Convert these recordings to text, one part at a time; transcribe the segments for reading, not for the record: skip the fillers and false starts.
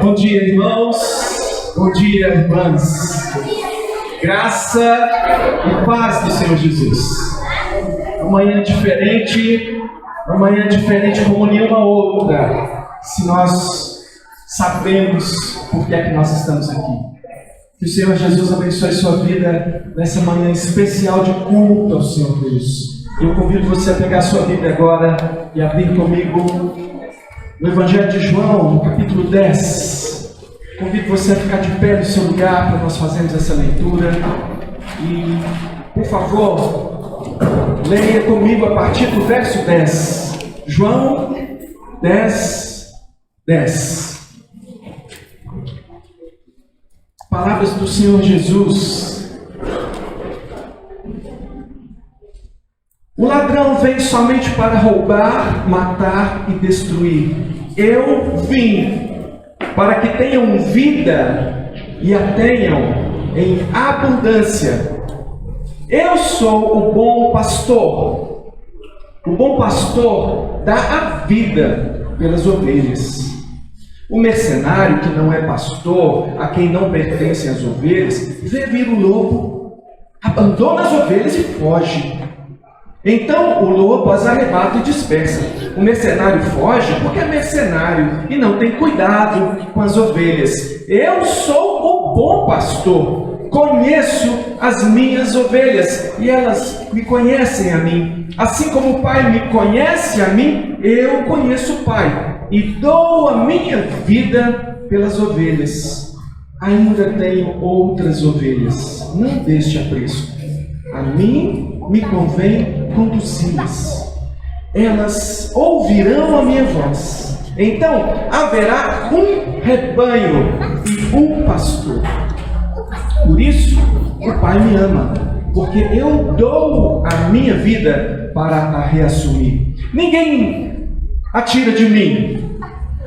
Bom dia, irmãos. Bom dia, irmãs. Graça e paz do Senhor Jesus. Amanhã diferente como nenhuma outra, se nós sabemos por que é que nós estamos aqui. Que o Senhor Jesus abençoe sua vida nessa manhã especial de culto ao Senhor Deus. Eu convido você a pegar a sua Bíblia agora e abrir comigo no Evangelho de João, no capítulo 10. Convido você a ficar de pé no seu lugar para nós fazermos essa leitura. E, por favor, leia comigo a partir do verso 10. João 10, 10. Palavras do Senhor Jesus. O ladrão vem somente para roubar, matar e destruir. Eu vim para que tenham vida e a tenham em abundância. Eu sou o bom pastor. O bom pastor dá a vida pelas ovelhas. O mercenário que não é pastor, a quem não pertencem as ovelhas, vê vir o lobo, abandona as ovelhas e foge. Então o lobo as arrebata e dispersa. O mercenário foge porque é mercenário e não tem cuidado com as ovelhas. Eu sou o bom pastor, conheço as minhas ovelhas e elas me conhecem a mim. Assim como o Pai me conhece a mim, eu conheço o Pai e dou a minha vida pelas ovelhas. Ainda tenho outras ovelhas, não deste apreço. A mim me convém conduzi-las. Elas ouvirão a minha voz. Então haverá um rebanho e um pastor. Por isso o Pai me ama, porque eu dou a minha vida para a reassumir. Ninguém a tira de mim.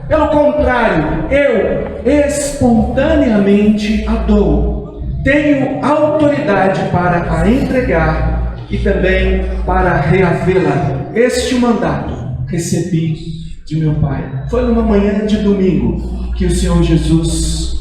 Pelo contrário, eu espontaneamente a dou. Tenho autoridade para a entregar e também para reavê-la. Este mandato recebi de meu Pai. Foi numa manhã de domingo que o Senhor Jesus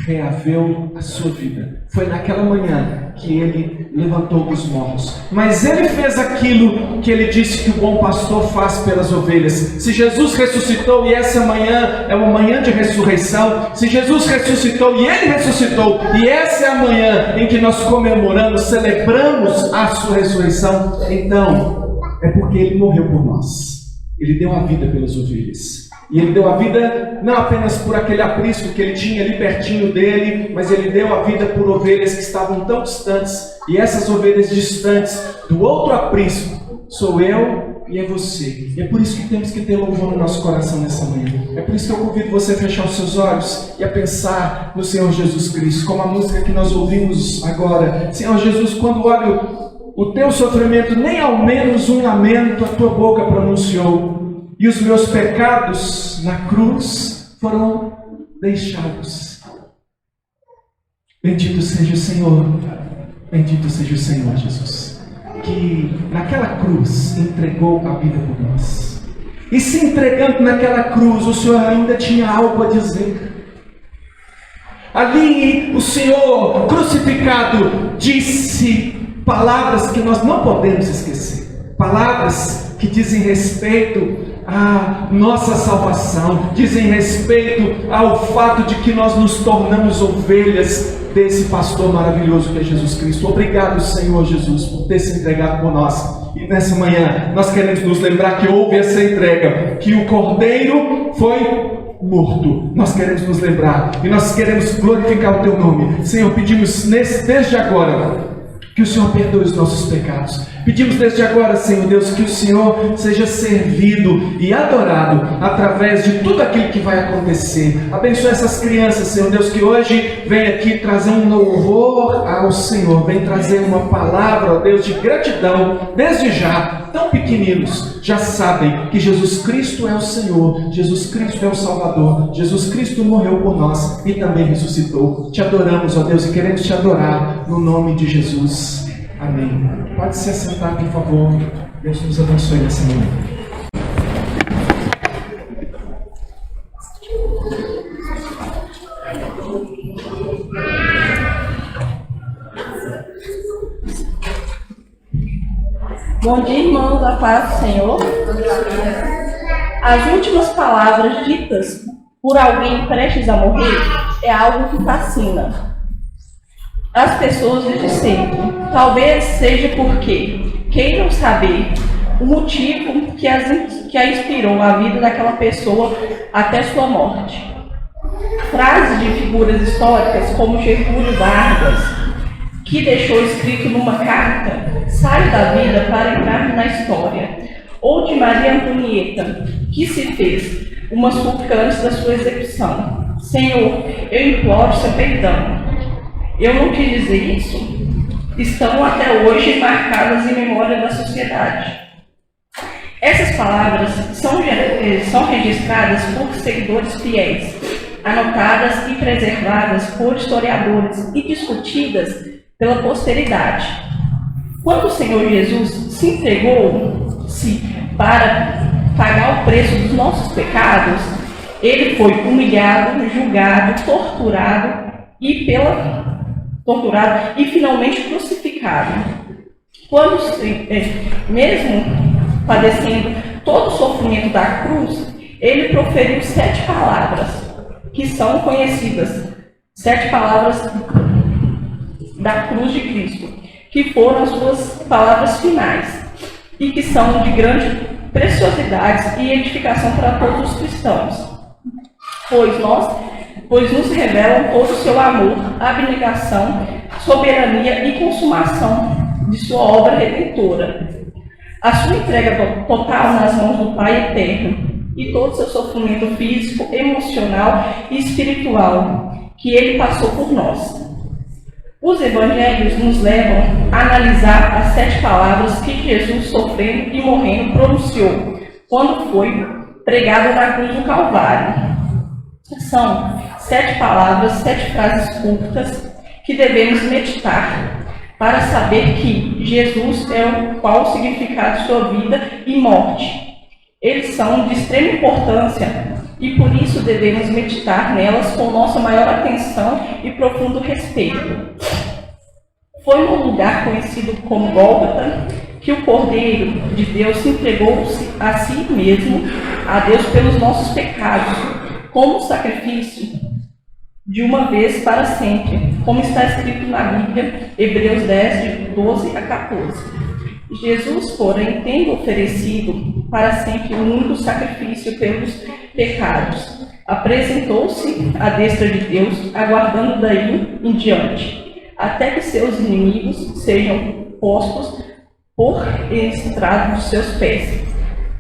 reaveu a sua vida. Foi naquela manhã que ele levantou dos mortos. Mas ele fez aquilo que ele disse que o bom pastor faz pelas ovelhas. Se Jesus ressuscitou e essa manhã é uma manhã de ressurreição, se Jesus ressuscitou e ele ressuscitou, e essa é a manhã em que nós comemoramos, celebramos a sua ressurreição, então é porque ele morreu por nós. Ele deu a vida pelas ovelhas. E ele deu a vida não apenas por aquele aprisco que ele tinha ali pertinho dele, mas ele deu a vida por ovelhas que estavam tão distantes. E essas ovelhas distantes do outro aprisco sou eu e é você. E é por isso que temos que ter louvor no nosso coração nessa manhã. É por isso que eu convido você a fechar os seus olhos e a pensar no Senhor Jesus Cristo, como a música que nós ouvimos agora. Senhor Jesus, quando olho o teu sofrimento, nem ao menos um lamento a tua boca pronunciou. E os meus pecados na cruz foram deixados. Bendito seja o Senhor. Bendito seja o Senhor Jesus, que naquela cruz entregou a vida por nós. E se entregando naquela cruz, o Senhor ainda tinha algo a dizer. Ali o Senhor crucificado disse palavras que nós não podemos esquecer. Palavras que dizem respeito à nossa salvação, dizem respeito ao fato de que nós nos tornamos ovelhas desse pastor maravilhoso que é Jesus Cristo. Obrigado, Senhor Jesus, por ter se entregado por nós. E nessa manhã nós queremos nos lembrar que houve essa entrega, que o Cordeiro foi morto. Nós queremos nos lembrar e nós queremos glorificar o teu nome. Senhor, pedimos desde agora que o Senhor perdoe os nossos pecados. Pedimos desde agora, Senhor Deus, que o Senhor seja servido e adorado através de tudo aquilo que vai acontecer. Abençoe essas crianças, Senhor Deus, que hoje vem aqui trazer um louvor ao Senhor, vem trazer uma palavra, ó Deus, de gratidão. Desde já, tão pequeninos, já sabem que Jesus Cristo é o Senhor, Jesus Cristo é o Salvador, Jesus Cristo morreu por nós e também ressuscitou. Te adoramos, ó Deus, e queremos te adorar no nome de Jesus. Amém. Pode se assentar, por favor. Deus nos abençoe nessa manhã. Bom dia, irmãos, a paz do Senhor. As últimas palavras ditas por alguém prestes a morrer é algo que fascina as pessoas desde sempre. Talvez seja porque queiram saber o motivo que a inspirou a vida daquela pessoa até sua morte. Frases de figuras históricas como Getúlio Vargas, que deixou escrito numa carta: "Saio da vida para entrar na história", ou de Maria Antonieta, que se fez uma súplica antes da sua execução: "Senhor, eu imploro seu perdão. Eu não quis dizer isso", estão até hoje marcadas em memória da sociedade. Essas palavras são registradas por seguidores fiéis, anotadas e preservadas por historiadores e discutidas pela posteridade. Quando o Senhor Jesus se entregou-se para pagar o preço dos nossos pecados, ele foi humilhado, julgado, torturado e finalmente crucificado. Quando, mesmo padecendo todo o sofrimento da cruz, ele proferiu 7 palavras que são conhecidas, 7 palavras da cruz de Cristo, que foram as suas palavras finais e que são de grande preciosidade e edificação para todos os cristãos, pois nos revelam todo o seu amor, abnegação, soberania e consumação de sua obra redentora. A sua entrega total nas mãos do Pai Eterno e todo o seu sofrimento físico, emocional e espiritual que ele passou por nós. Os evangelhos nos levam a analisar as 7 palavras que Jesus, sofrendo e morrendo, pronunciou quando foi pregado na cruz do Calvário. São 7 palavras, 7 frases curtas que devemos meditar para saber que Jesus é o significado de sua vida e morte. Eles são de extrema importância e por isso devemos meditar nelas com nossa maior atenção e profundo respeito. Foi num lugar conhecido como Gólgota que o Cordeiro de Deus se entregou-se a si mesmo, a Deus pelos nossos pecados, como sacrifício de uma vez para sempre, como está escrito na Bíblia, Hebreus 10, de 12 a 14. Jesus, porém, tendo oferecido para sempre um único sacrifício pelos pecados, apresentou-se à destra de Deus, aguardando daí em diante, até que seus inimigos sejam postos por estrado dos seus pés.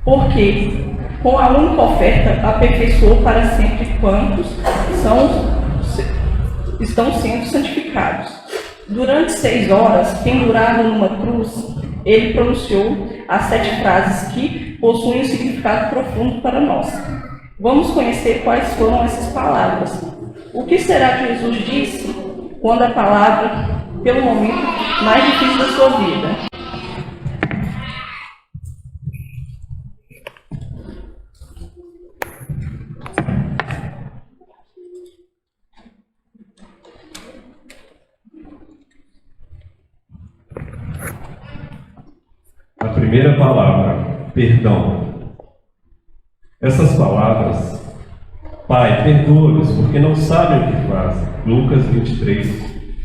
Porque, com a única oferta, aperfeiçoou para sempre quantos estão sendo santificados. Durante 6 horas, pendurado numa cruz, ele pronunciou as 7 frases que possuem um significado profundo para nós. Vamos conhecer quais foram essas palavras. O que será que Jesus disse quando a palavra, pelo momento mais difícil da sua vida? A primeira palavra, perdão. Essas palavras, Pai, perdoa-os, porque não sabem o que fazem. Lucas 23,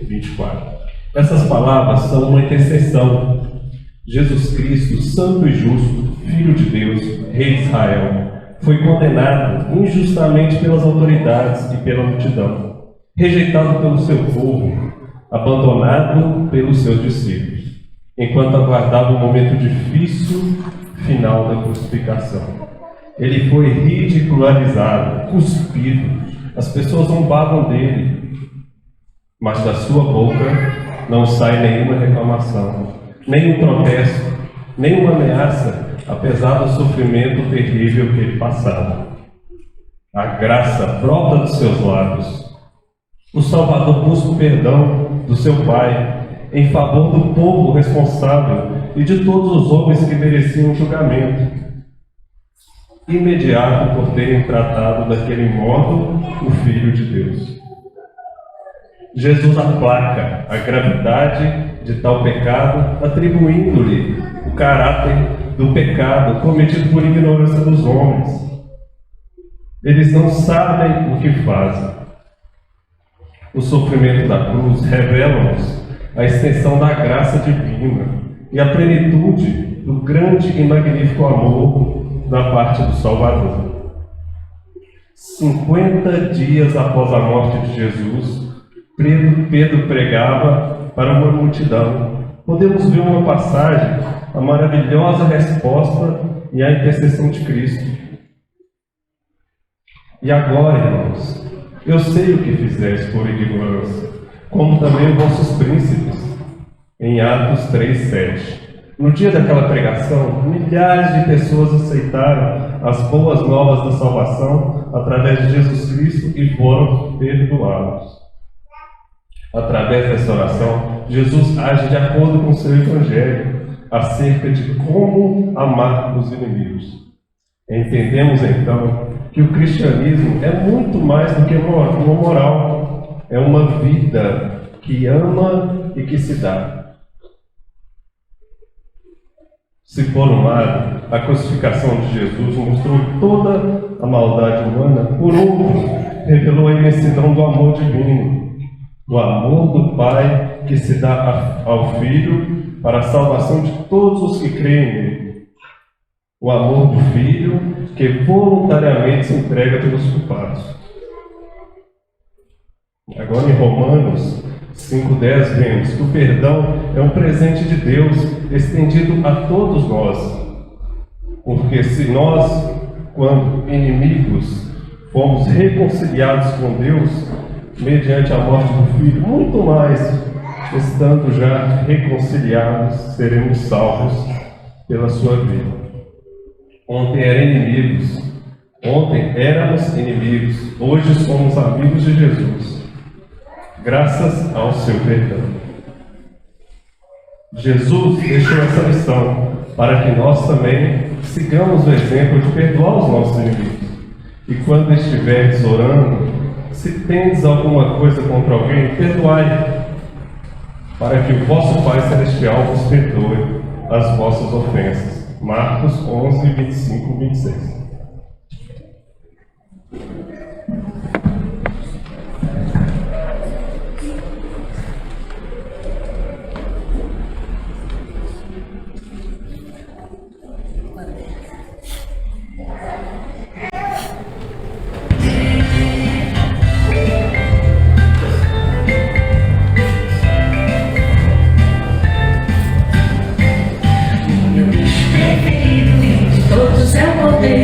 24. Essas palavras são uma intercessão. Jesus Cristo, santo e justo, Filho de Deus, Rei de Israel, foi condenado injustamente pelas autoridades e pela multidão, rejeitado pelo seu povo, abandonado pelos seus discípulos, enquanto aguardava o momento difícil final da crucificação. Ele foi ridicularizado, cuspido, as pessoas zombavam dele, mas da sua boca não sai nenhuma reclamação, nenhum protesto, nenhuma ameaça, apesar do sofrimento terrível que ele passava. A graça brota dos seus lábios. O Salvador busca o perdão do seu Pai em favor do povo responsável e de todos os homens que mereciam julgamento imediato por terem tratado daquele modo o Filho de Deus. Jesus aplaca a gravidade de tal pecado, atribuindo-lhe caráter do pecado cometido por ignorância dos homens. Eles não sabem o que fazem. O sofrimento da cruz revela-nos a extensão da graça divina e a plenitude do grande e magnífico amor da parte do Salvador. 50 dias após a morte de Jesus, Pedro pregava para uma multidão. Podemos ver uma passagem, a maravilhosa resposta e a intercessão de Cristo. E agora, irmãos, eu sei o que fizeste por ignorância, como também os vossos príncipes, em Atos 3:7. No dia daquela pregação, milhares de pessoas aceitaram as boas novas da salvação através de Jesus Cristo e foram perdoados. Através dessa oração, Jesus age de acordo com o seu evangelho acerca de como amar os inimigos. Entendemos então que o cristianismo é muito mais do que uma moral, é uma vida que ama e que se dá. Se por um lado, a crucificação de Jesus mostrou toda a maldade humana, por outro, revelou a imensidão do amor divino, do amor do Pai que se dá ao Filho para a salvação de todos os que creem nele. O amor do Filho que voluntariamente se entrega pelos culpados. Agora em Romanos 5:10 vemos que o perdão é um presente de Deus estendido a todos nós. Porque se nós, quando inimigos, fomos reconciliados com Deus mediante a morte do Filho, muito mais, estando já reconciliados, seremos salvos pela sua vida. Ontem éramos inimigos, hoje somos amigos de Jesus, graças ao seu perdão. Jesus deixou essa lição para que nós também sigamos o exemplo de perdoar os nossos inimigos. E quando estiveres orando, se tendes alguma coisa contra alguém, perdoai, para que o vosso Pai Celestial vos perdoe as vossas ofensas. Marcos 11:25-26.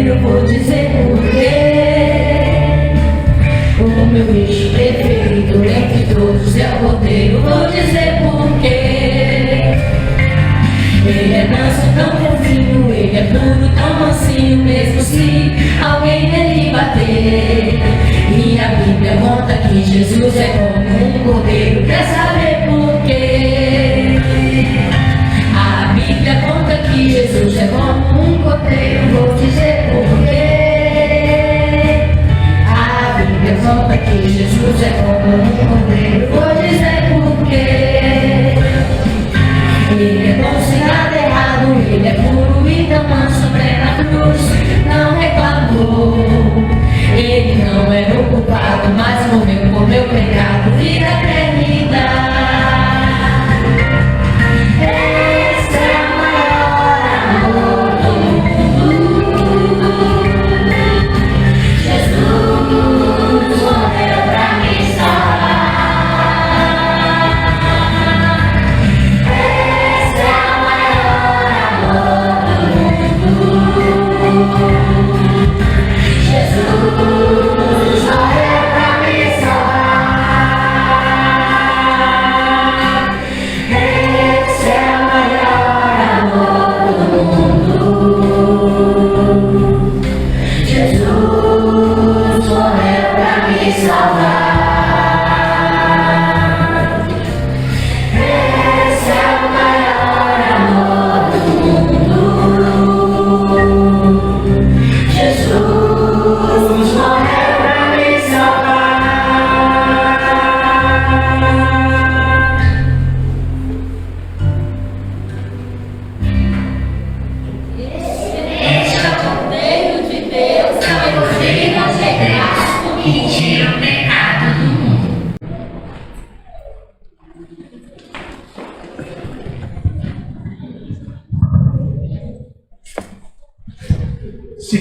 Eu vou dizer porquê. O meu bicho preferido entre todos é o rodeio. Vou dizer porquê. Ele é manso, tão fofinho, ele é puro, tão mansinho, mesmo se alguém nele bater. E a Bíblia conta que Jesus é como um cordeiro. Quer saber porquê? A Bíblia conta que Jesus é como um cordeiro. Vou dizer porquê. A Bíblia conta que Jesus é como um cordeiro. Vou dizer porquê. Ele é bom sem nada errado, ele é puro e tão manso, na cruz não reclamou. Ele não era o culpado, mas morreu por meu pecado e da eternidade.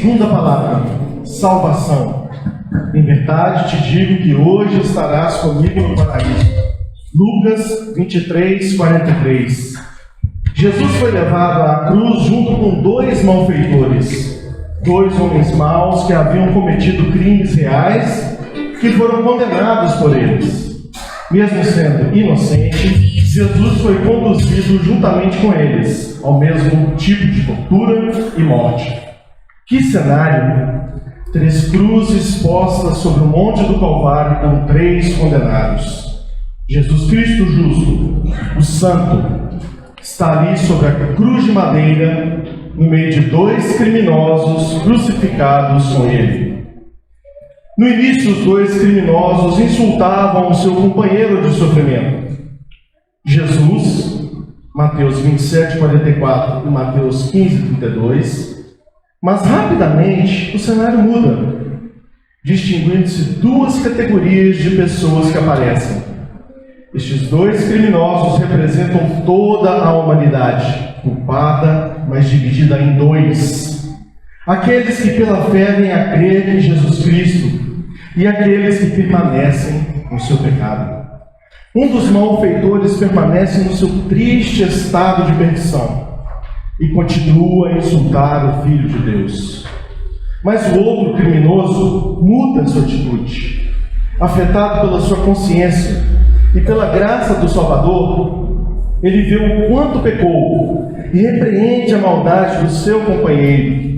segunda palavra, salvação. Em verdade te digo que hoje estarás comigo no paraíso. Lucas 23, 43. Jesus foi levado à cruz junto com dois malfeitores, dois homens maus que haviam cometido crimes reais, que foram condenados por eles. Mesmo sendo inocente, Jesus foi conduzido juntamente com eles ao mesmo tipo de tortura e morte. Que cenário! 3 cruzes postas sobre o monte do Calvário com 3 condenados. Jesus Cristo justo, o santo, está ali sobre a cruz de madeira, no meio de 2 criminosos crucificados com ele. No início, os 2 criminosos insultavam o seu companheiro de sofrimento. Jesus, Mateus 27, 44 e Mateus 15, 32, mas rapidamente o cenário muda, distinguindo-se 2 categorias de pessoas que aparecem. Estes 2 criminosos representam toda a humanidade, culpada, mas dividida em 2. Aqueles que pela fé vêm a crer em Jesus Cristo e aqueles que permanecem no seu pecado. Um dos malfeitores permanece no seu triste estado de perdição e continua a insultar o Filho de Deus. Mas o outro criminoso muda sua atitude. Afetado pela sua consciência e pela graça do Salvador, ele vê o quanto pecou e repreende a maldade do seu companheiro.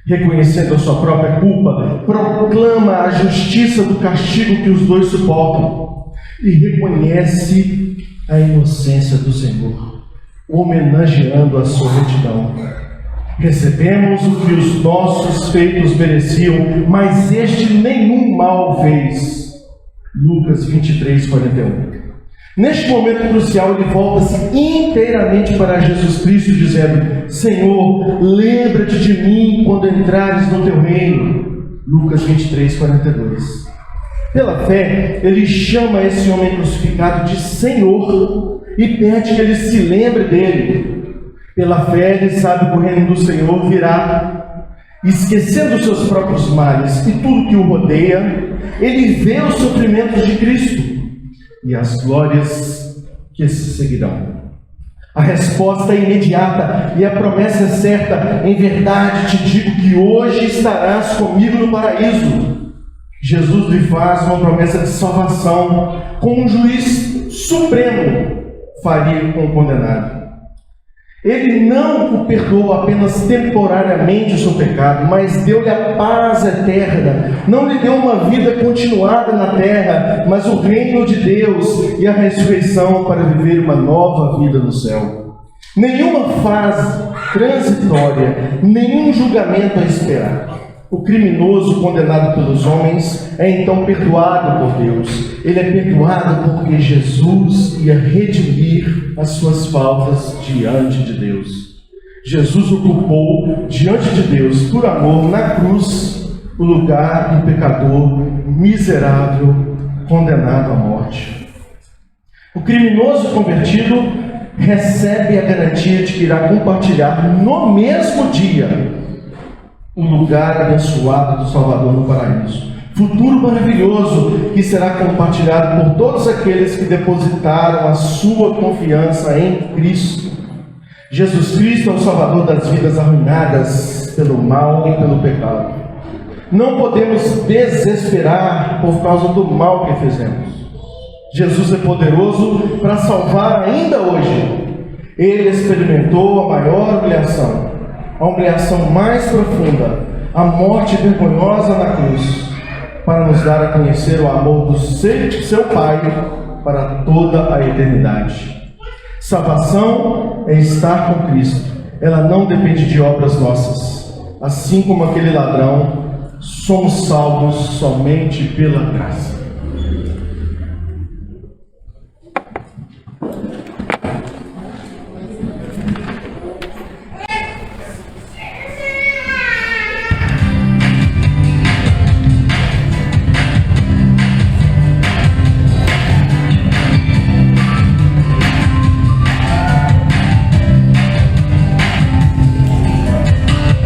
Reconhecendo a sua própria culpa, proclama a justiça do castigo que os 2 suportam e reconhece a inocência do Senhor, homenageando a sua retidão. Recebemos o que os nossos feitos mereciam, mas este nenhum mal fez. Lucas 23, 41. Neste momento crucial, ele volta-se inteiramente para Jesus Cristo, dizendo: Senhor, lembra-te de mim quando entrares no teu reino. Lucas 23, 42. Pela fé, ele chama esse homem crucificado de Senhor e pede que ele se lembre dele. Pela fé, ele sabe que o reino do Senhor virá. Esquecendo os seus próprios males e tudo que o rodeia, ele vê os sofrimentos de Cristo e as glórias que se seguirão. A resposta é imediata e a promessa é certa: em verdade te digo que hoje estarás comigo no paraíso. Jesus lhe faz uma promessa de salvação, como um juiz supremo faria com o condenado. Ele não o perdoou apenas temporariamente o seu pecado, mas deu-lhe a paz eterna. Não lhe deu uma vida continuada na terra, mas o reino de Deus e a ressurreição para viver uma nova vida no céu. Nenhuma fase transitória, nenhum julgamento a esperar. O criminoso condenado pelos homens é então perdoado por Deus. Ele é perdoado porque Jesus ia redimir as suas faltas diante de Deus. Jesus ocupou diante de Deus, por amor, na cruz, o lugar do pecador miserável, condenado à morte. O criminoso convertido recebe a garantia de que irá compartilhar no mesmo dia o lugar abençoado do Salvador no paraíso. Futuro maravilhoso que será compartilhado por todos aqueles que depositaram a sua confiança em Cristo. Jesus Cristo é o Salvador das vidas arruinadas pelo mal e pelo pecado. Não podemos desesperar por causa do mal que fizemos. Jesus é poderoso para salvar ainda hoje. Ele experimentou a maior humilhação, a humilhação mais profunda, a morte vergonhosa na cruz, para nos dar a conhecer o amor do seu Pai para toda a eternidade. Salvação é estar com Cristo. Ela não depende de obras nossas. Assim como aquele ladrão, somos salvos somente pela graça.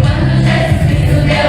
Quando Jesus Cristo deu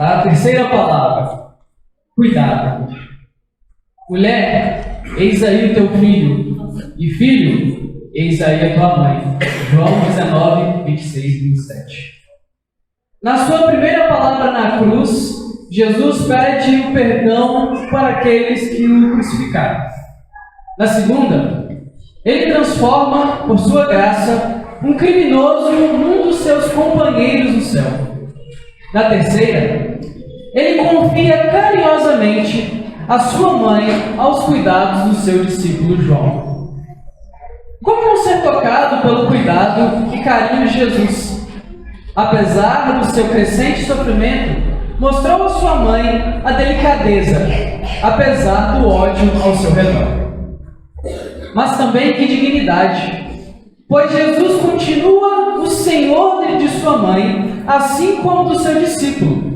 A terceira palavra, cuidado. Mulher, eis aí o teu filho, e filho, eis aí a tua mãe. João 19, 26 e 27. Na sua primeira palavra na cruz, Jesus pede o perdão para aqueles que o crucificaram. Na segunda, ele transforma, por sua graça, um criminoso num dos seus companheiros no céu. Na terceira, ele confia carinhosamente a sua mãe aos cuidados do seu discípulo João. Como não ser tocado pelo cuidado e carinho de Jesus? Apesar do seu crescente sofrimento, mostrou a sua mãe a delicadeza, apesar do ódio ao seu redor. Mas também que dignidade, pois Jesus continua o Senhor de sua mãe, assim como do seu discípulo.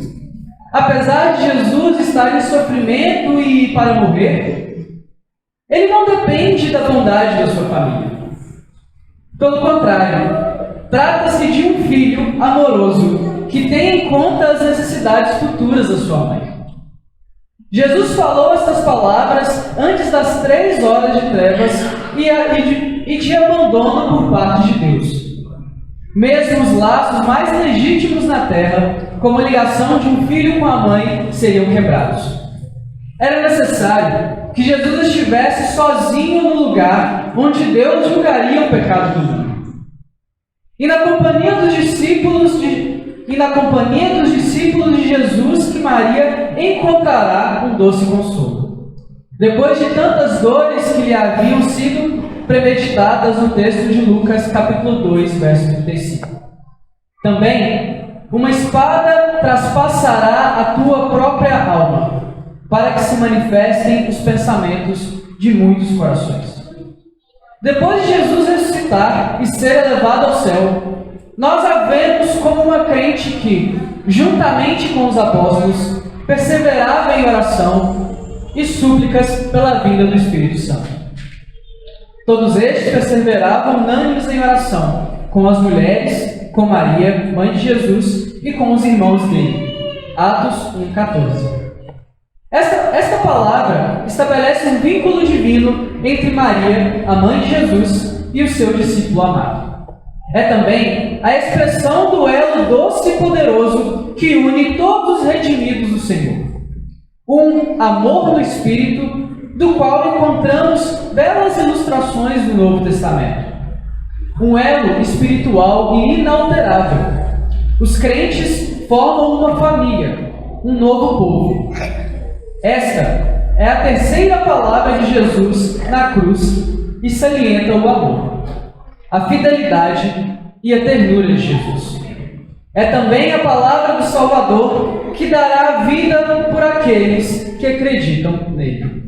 Apesar de Jesus estar em sofrimento e para morrer, ele não depende da bondade da sua família. Pelo contrário, trata-se de um filho amoroso que tem em conta as necessidades futuras da sua mãe. Jesus falou estas palavras antes das 3 horas de trevas e de abandono por parte de Deus. Mesmo os laços mais legítimos na terra, como a ligação de um filho com a mãe, seriam quebrados. Era necessário que Jesus estivesse sozinho no lugar onde Deus julgaria o pecado do mundo. E na companhia dos discípulos de Jesus que Maria encontrará um doce consolo. Depois de tantas dores que lhe haviam sido premeditadas no texto de Lucas, capítulo 2, verso 35. Também, uma espada traspassará a tua própria alma, para que se manifestem os pensamentos de muitos corações. Depois de Jesus ressuscitar e ser elevado ao céu, nós a vemos como uma crente que, juntamente com os apóstolos, perseverava em oração e súplicas pela vinda do Espírito Santo. Todos estes perseveravam unânimes em oração, com as mulheres, com Maria, mãe de Jesus, e com os irmãos dele. Atos 1,14. Esta palavra estabelece um vínculo divino entre Maria, a mãe de Jesus, e o seu discípulo amado. É também a expressão do elo doce e poderoso que une todos os redimidos do Senhor. Um amor no Espírito, do qual encontramos belas ilustrações no Novo Testamento. Um elo espiritual e inalterável. Os crentes formam uma família, um novo povo. Esta é a terceira palavra de Jesus na cruz e salienta o amor, a fidelidade e a ternura de Jesus. É também a palavra do Salvador que dará a vida por aqueles que acreditam nele.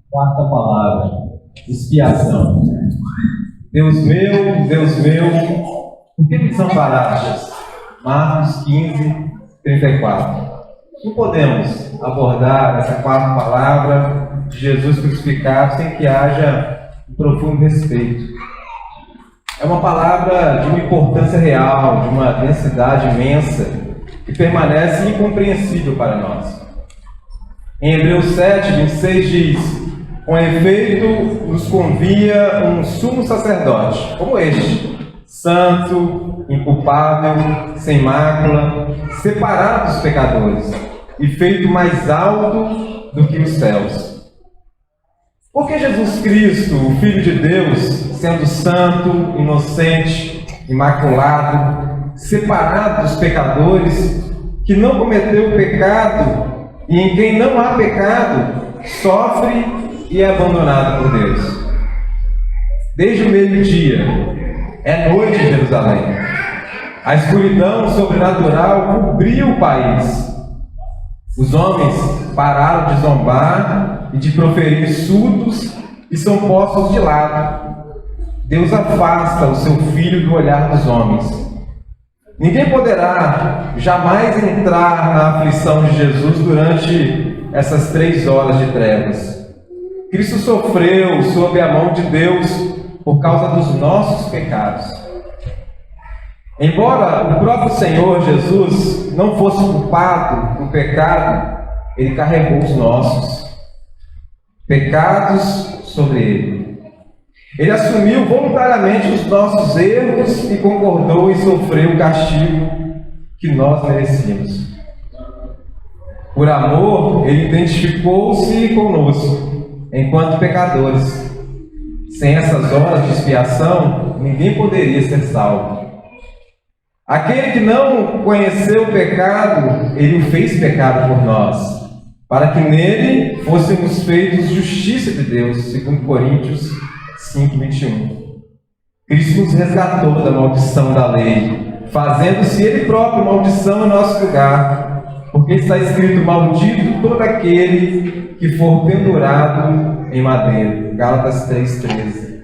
Quarta palavra, expiação. Deus meu, por que me desamparastes? Marcos 15, 34. Não podemos abordar essa quarta palavra de Jesus crucificado sem que haja um profundo respeito. É uma palavra de uma importância real, de uma densidade imensa, que permanece incompreensível para nós. Em Hebreus 7, 26 diz: com efeito, nos convia um sumo sacerdote, como este, santo, inculpável, sem mácula, separado dos pecadores, e feito mais alto do que os céus. Porque Jesus Cristo, o Filho de Deus, sendo santo, inocente, imaculado, separado dos pecadores, que não cometeu pecado e em quem não há pecado, sofre e é abandonado por Deus. Desde o meio-dia, é noite em Jerusalém. A escuridão sobrenatural cobriu o país. Os homens pararam de zombar e de proferir insultos e são postos de lado. Deus afasta o seu Filho do olhar dos homens. Ninguém poderá jamais entrar na aflição de Jesus durante essas 3 horas de trevas. Cristo sofreu sob a mão de Deus por causa dos nossos pecados. Embora o próprio Senhor Jesus não fosse culpado do pecado, Ele carregou os nossos pecados sobre Ele. Ele assumiu voluntariamente os nossos erros e concordou em sofrer o castigo que nós merecíamos. Por amor, Ele identificou-se conosco, enquanto pecadores. Sem essas horas de expiação, ninguém poderia ser salvo. Aquele que não conheceu o pecado, Ele o fez pecado por nós, para que nele fôssemos feitos justiça de Deus, segundo Coríntios 5, 21. Cristo nos resgatou da maldição da lei, fazendo-se Ele próprio maldição em nosso lugar, porque está escrito: maldito todo aquele que for pendurado em madeiro. Gálatas 3,13.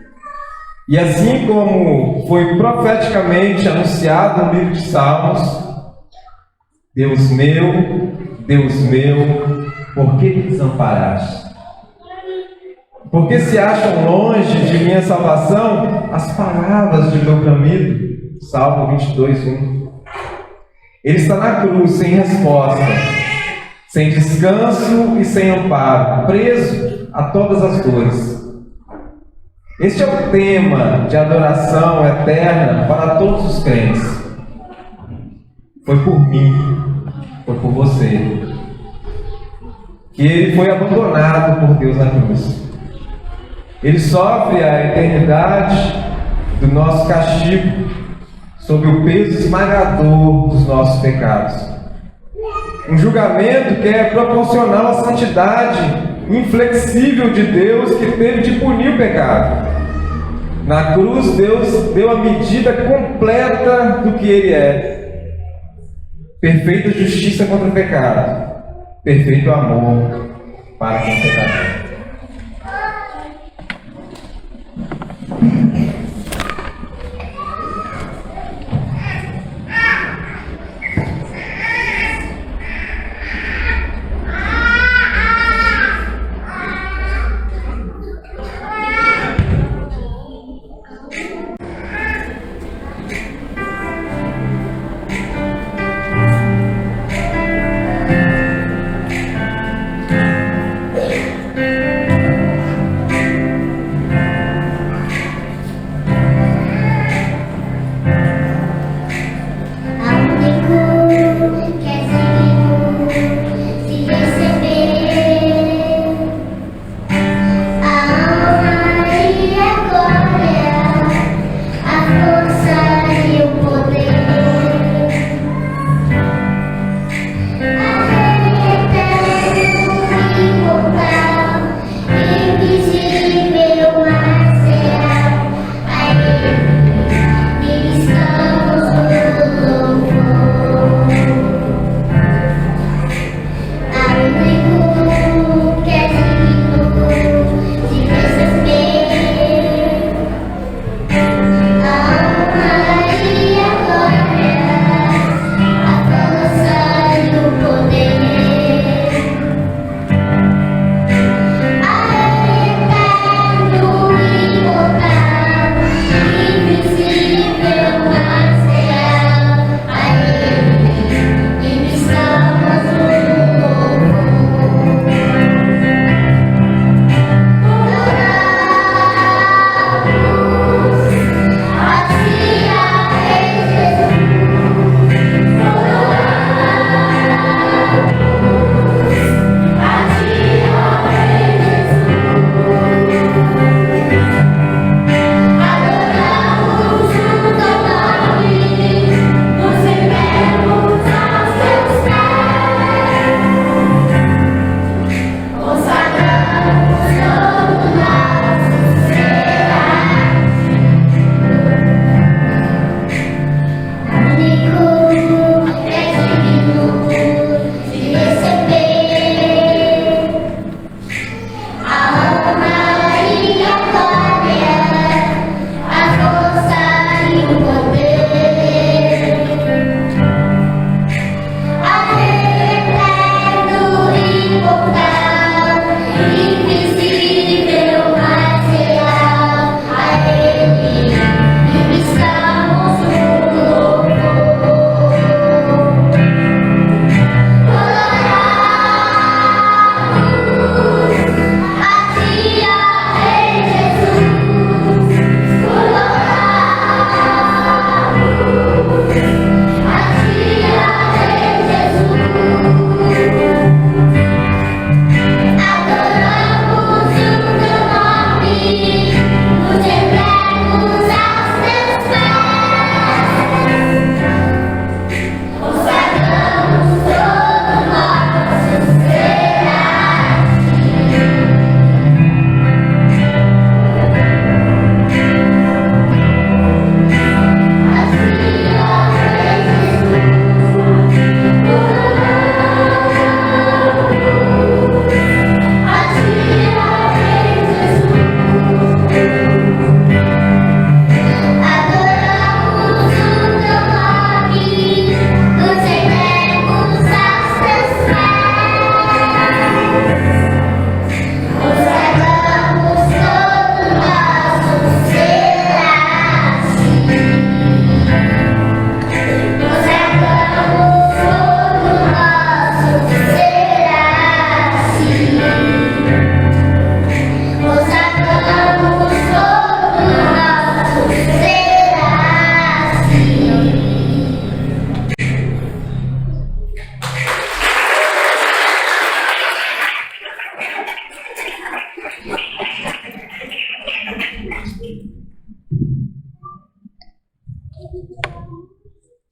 E assim como foi profeticamente anunciado no livro de Salmos: Deus meu, por que me desamparaste? Porque se acham longe de minha salvação as palavras de meu bramido. Salmo 22:1. Ele está na cruz sem resposta, sem descanso e sem amparo, preso a todas as dores. Este é o tema de adoração eterna para todos os crentes. Foi por mim, foi por você, que Ele foi abandonado por Deus na cruz. Ele sofre a eternidade do nosso castigo, sob o peso esmagador dos nossos pecados. Um julgamento que é proporcional à santidade inflexível de Deus, que teve de punir o pecado. Na cruz, Deus deu a medida completa do que Ele é: perfeita justiça contra o pecado, perfeito amor para com o pecador.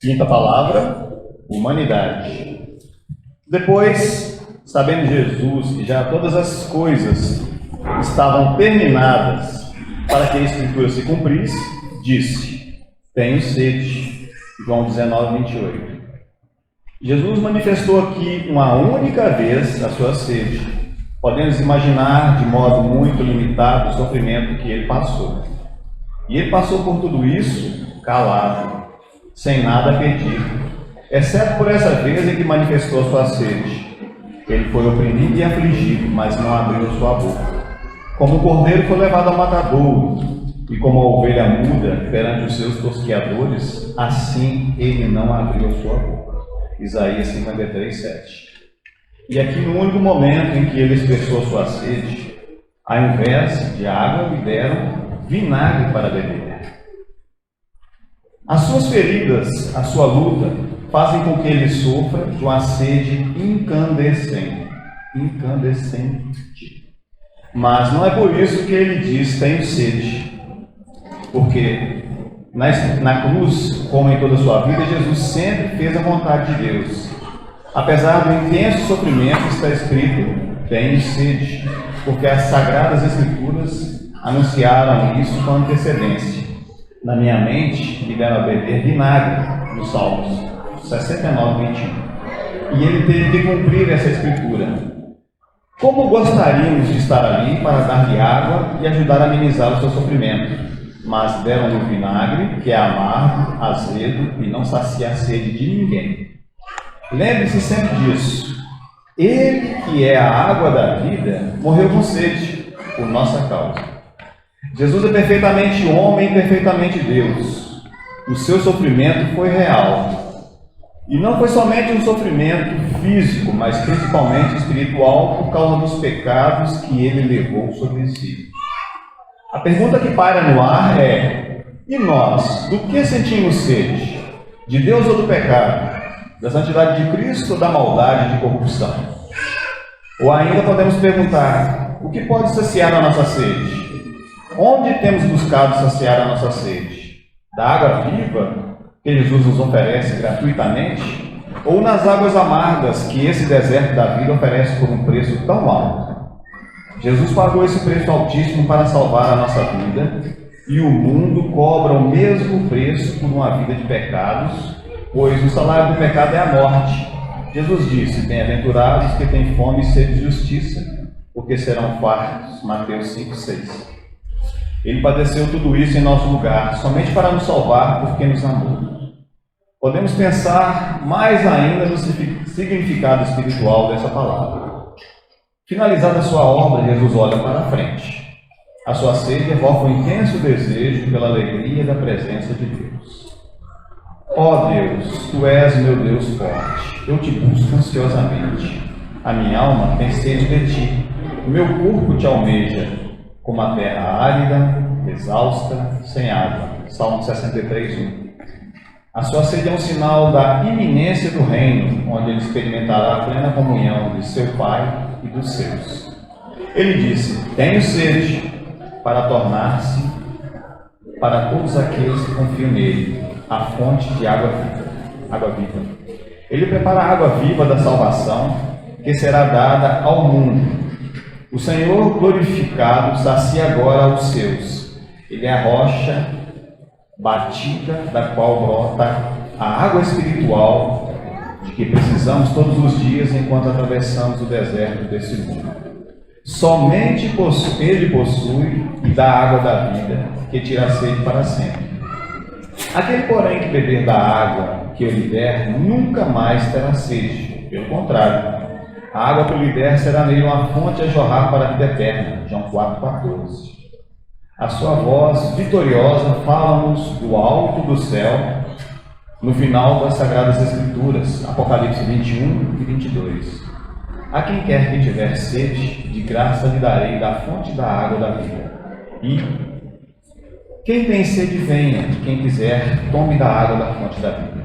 Quinta palavra, humanidade. Depois, sabendo Jesus que já todas as coisas estavam terminadas para que a Escritura se cumprisse, disse: tenho sede. João 19, 28. Jesus manifestou aqui uma única vez a sua sede. Podemos imaginar de modo muito limitado o sofrimento que ele passou. E ele passou por tudo isso calado, sem nada pedir, exceto por essa vez em que manifestou a sua sede. Ele foi oprimido e afligido, mas não abriu sua boca. Como o cordeiro foi levado ao matadouro, e como a ovelha muda perante os seus tosqueadores, assim ele não abriu sua boca. Isaías 53, 7. E aqui no único momento em que ele expressou sua sede, ao invés de água, lhe deram vinagre para beber. As suas feridas, a sua luta, fazem com que ele sofra de uma sede incandescente. Mas não é por isso que ele diz: tenho sede. Porque na cruz, como em toda a sua vida, Jesus sempre fez a vontade de Deus. Apesar do intenso sofrimento, está escrito: tenho sede, porque as Sagradas Escrituras anunciaram isso com antecedência. Na minha mente, me deram a beber vinagre, nos Salmos 69, 21. E ele teve que cumprir essa escritura. Como gostaríamos de estar ali para dar-lhe água e ajudar a amenizar o seu sofrimento, mas deram-lhe o vinagre, que é amargo, azedo e não sacia a sede de ninguém. Lembre-se sempre disso. Ele, que é a água da vida, morreu com sede, por nossa causa. Jesus é perfeitamente homem e perfeitamente Deus. O seu sofrimento foi real. E não foi somente um sofrimento físico, mas principalmente espiritual, por causa dos pecados que ele levou sobre si. A pergunta que paira no ar é: e nós, do que sentimos sede? De Deus ou do pecado? Da santidade de Cristo ou da maldade e de corrupção? Ou ainda podemos perguntar: o que pode saciar a nossa sede? Onde temos buscado saciar a nossa sede? Da água viva que Jesus nos oferece gratuitamente? Ou nas águas amargas que esse deserto da vida oferece por um preço tão alto? Jesus pagou esse preço altíssimo para salvar a nossa vida, e o mundo cobra o mesmo preço por uma vida de pecados, pois o salário do pecado é a morte. Jesus disse: bem-aventurados que têm fome e sede de justiça, porque serão fartos. Mateus 5,6. Ele padeceu tudo isso em nosso lugar, somente para nos salvar, porque nos amou. Podemos pensar mais ainda no significado espiritual dessa palavra. Finalizada a sua obra, Jesus olha para a frente. A sua sede evoca um intenso desejo pela alegria da presença de Deus. Ó Deus, Tu és meu Deus forte, eu te busco ansiosamente. A minha alma tem sede de Ti, o meu corpo Te almeja, como a terra árida, exausta, sem água. Salmo 63:1. A sua sede é um sinal da iminência do reino, onde ele experimentará a plena comunhão de seu Pai e dos seus. Ele disse: tenho sede, para tornar-se para todos aqueles que confiam nele a fonte de água viva. Ele prepara a água viva da salvação, que será dada ao mundo. O Senhor glorificado sacia agora os seus. Ele é a rocha batida da qual brota a água espiritual de que precisamos todos os dias enquanto atravessamos o deserto desse mundo. Somente Ele possui e dá a água da vida, que tira a sede para sempre. Aquele, porém, que beber da água que eu lhe der, nunca mais terá sede. Pelo contrário, a água que eu lhe der será nele uma fonte a jorrar para a vida eterna. João 4,14. A sua voz vitoriosa fala-nos do alto do céu, no final das Sagradas Escrituras, Apocalipse 21 e 22. A quem quer que tiver sede, de graça lhe darei da fonte da água da vida. E quem tem sede, venha, quem quiser, tome da água da fonte da vida.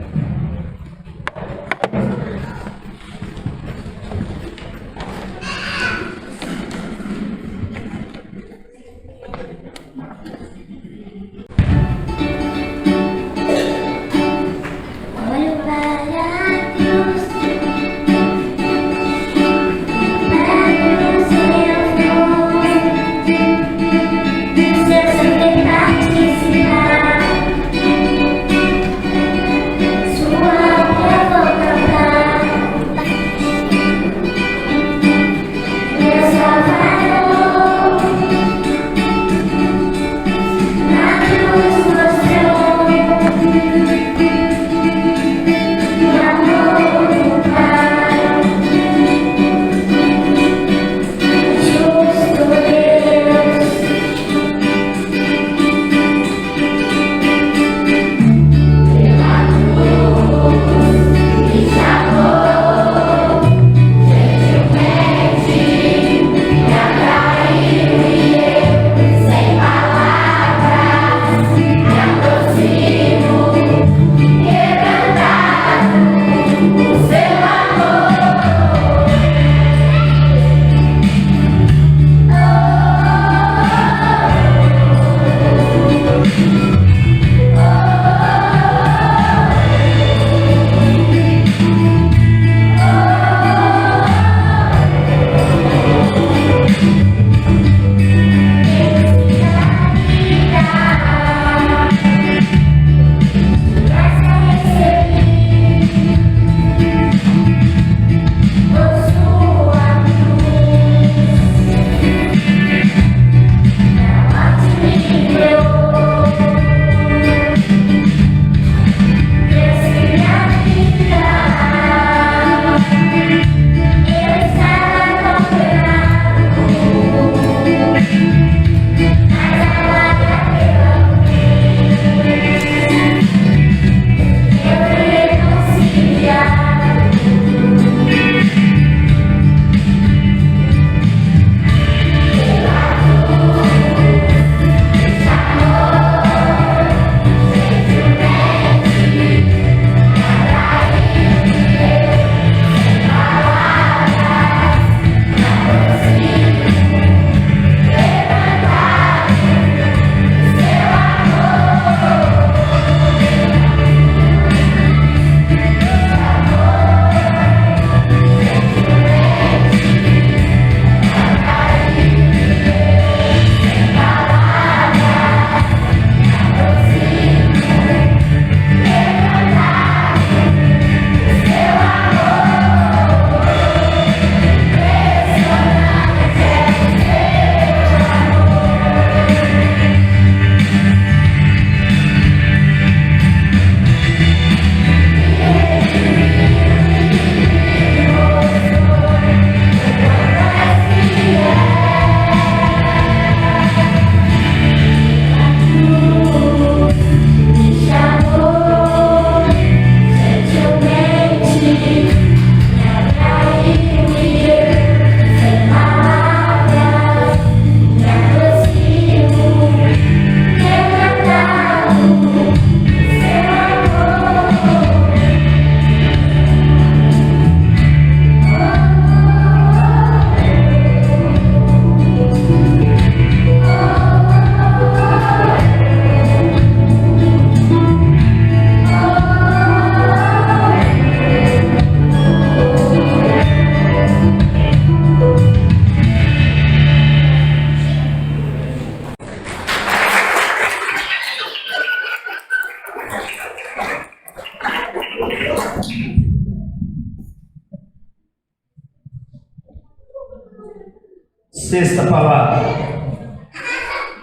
Sexta palavra.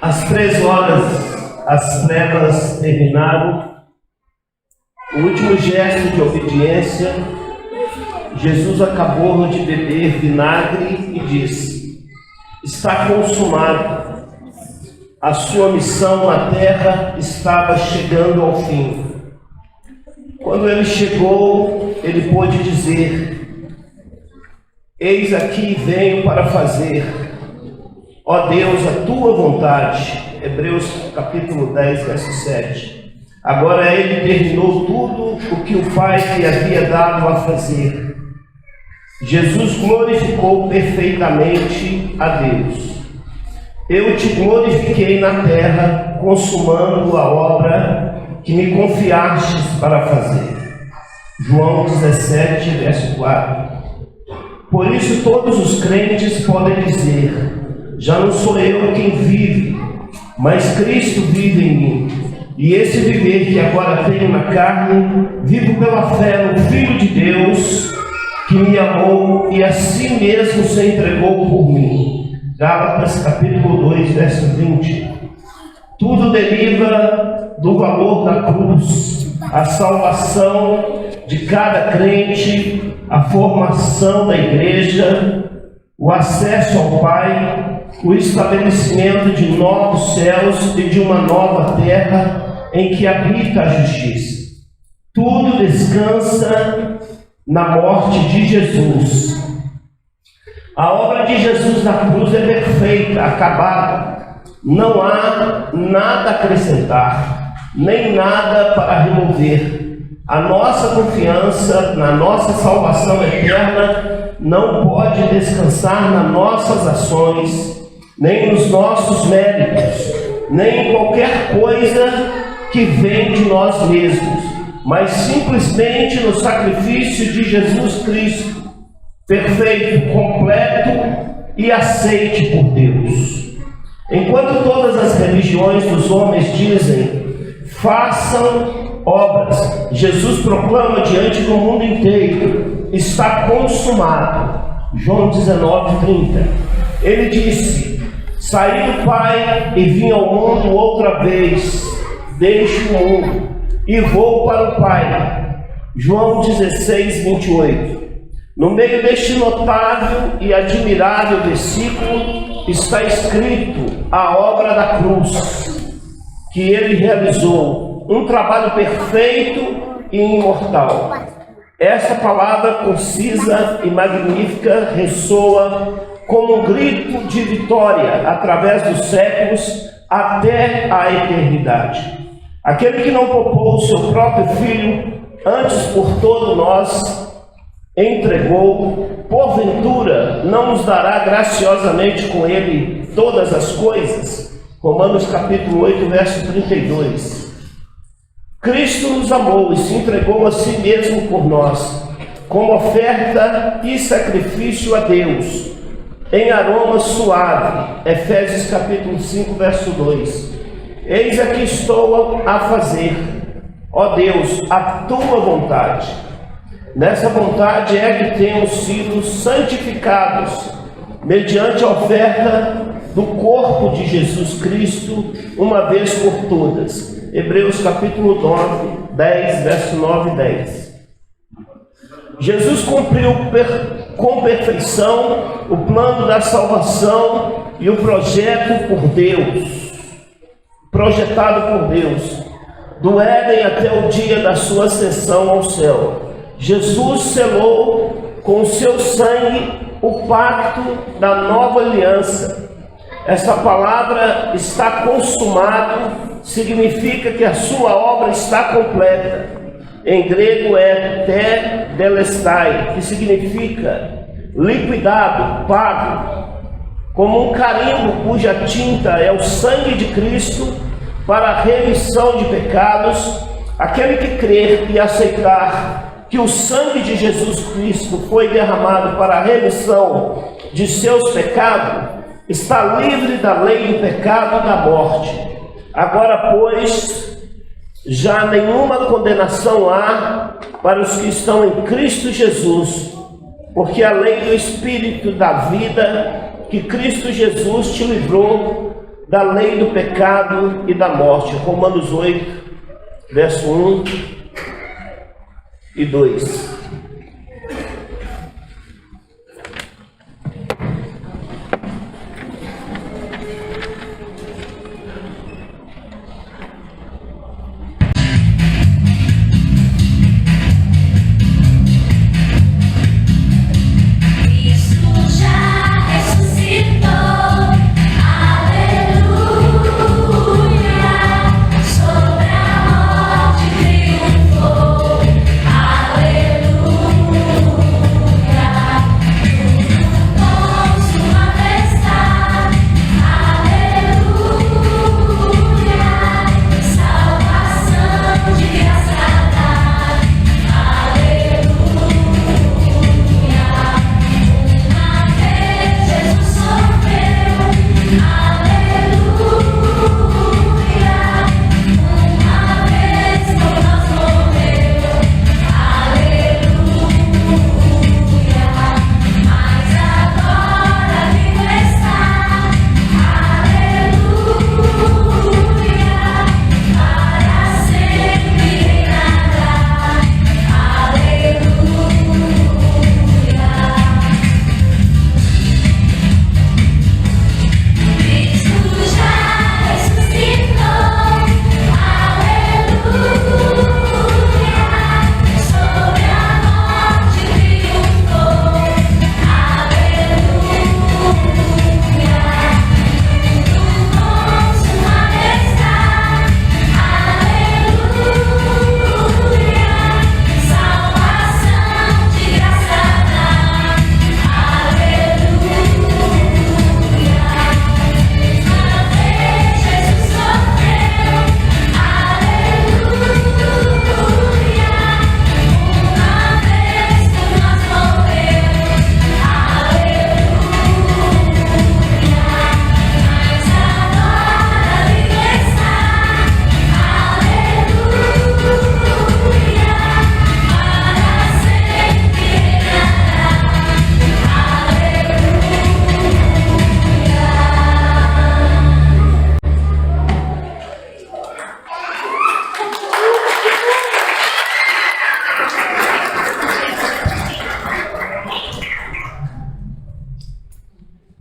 Às 3 horas, as trevas terminaram. O último gesto de obediência, Jesus acabou de beber vinagre e disse: está consumado. A sua missão na terra estava chegando ao fim. Quando ele chegou, ele pôde dizer: eis aqui venho para fazer, ó Deus, a tua vontade. Hebreus capítulo 10, verso 7. Agora ele terminou tudo o que o Pai lhe havia dado a fazer. Jesus glorificou perfeitamente a Deus. Eu te glorifiquei na terra, consumando a obra que me confiastes para fazer. João 17, verso 4. Por isso todos os crentes podem dizer: já não sou eu quem vive, mas Cristo vive em mim. E esse viver que agora tenho na carne, vivo pela fé no Filho de Deus, que me amou e a si mesmo se entregou por mim. Gálatas capítulo 2, verso 20. Tudo deriva do valor da cruz, a salvação de cada crente, a formação da igreja, o acesso ao Pai, o estabelecimento de novos céus e de uma nova terra em que habita a justiça. Tudo descansa na morte de Jesus. A obra de Jesus na cruz é perfeita, acabada. Não há nada a acrescentar, nem nada para remover. A nossa confiança na nossa salvação eterna não pode descansar nas nossas ações, nem nos nossos méritos, nem em qualquer coisa que vem de nós mesmos, mas simplesmente no sacrifício de Jesus Cristo, perfeito, completo e aceite por Deus. Enquanto todas as religiões dos homens dizem: façam obras, Jesus proclama diante do mundo inteiro: está consumado. João 19:30. Ele disse: saí do Pai e vim ao mundo outra vez, deixo o mundo e vou para o Pai. João 16:28. No meio deste notável e admirável versículo está escrito a obra da cruz, que ele realizou, um trabalho perfeito e imortal. Essa palavra concisa e magnífica ressoa como um grito de vitória através dos séculos até a eternidade. Aquele que não poupou o seu próprio Filho, antes por todos nós entregou, porventura não nos dará graciosamente com ele todas as coisas? Romanos capítulo 8, verso 32. Cristo nos amou e se entregou a si mesmo por nós, como oferta e sacrifício a Deus, em aroma suave. Efésios capítulo 5, verso 2. Eis aqui estou a fazer, ó Deus, a tua vontade. Nessa vontade é que temos sido santificados, mediante a oferta do corpo de Jesus Cristo, uma vez por todas. Hebreus capítulo 9, 10, verso 9 e 10. Jesus cumpriu com perfeição o plano da salvação e o projeto por Deus, projetado por Deus, do Éden até o dia da sua ascensão ao céu. Jesus selou com o seu sangue o pacto da nova aliança. Essa palavra está consumado significa que a sua obra está completa. Em grego é tetelestai, que significa liquidado, pago, como um carimbo cuja tinta é o sangue de Cristo para a remissão de pecados. Aquele que crer e aceitar que o sangue de Jesus Cristo foi derramado para a remissão de seus pecados, está livre da lei do pecado e da morte. Agora, pois, já nenhuma condenação há para os que estão em Cristo Jesus, porque a lei do Espírito da vida que Cristo Jesus te livrou da lei do pecado e da morte. Romanos 8, verso 1 e 2.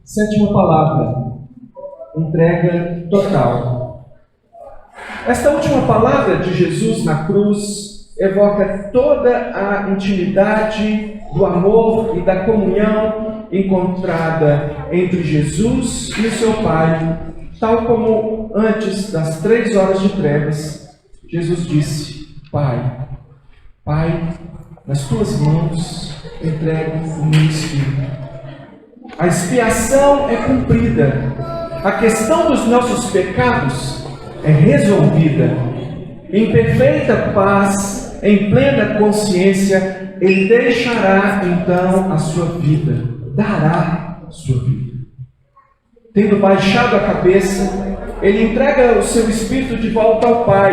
Sétima palavra, entrega total. Esta última palavra de Jesus na cruz evoca toda a intimidade do amor e da comunhão encontrada entre Jesus e o seu Pai, tal como antes das 3 horas de trevas, Jesus disse: Pai, nas tuas mãos entrego o meu espírito. A expiação é cumprida, a questão dos nossos pecados é resolvida. Em perfeita paz, em plena consciência, Ele deixará então a sua vida, dará a sua vida. Tendo baixado a cabeça, Ele entrega o seu espírito de volta ao Pai.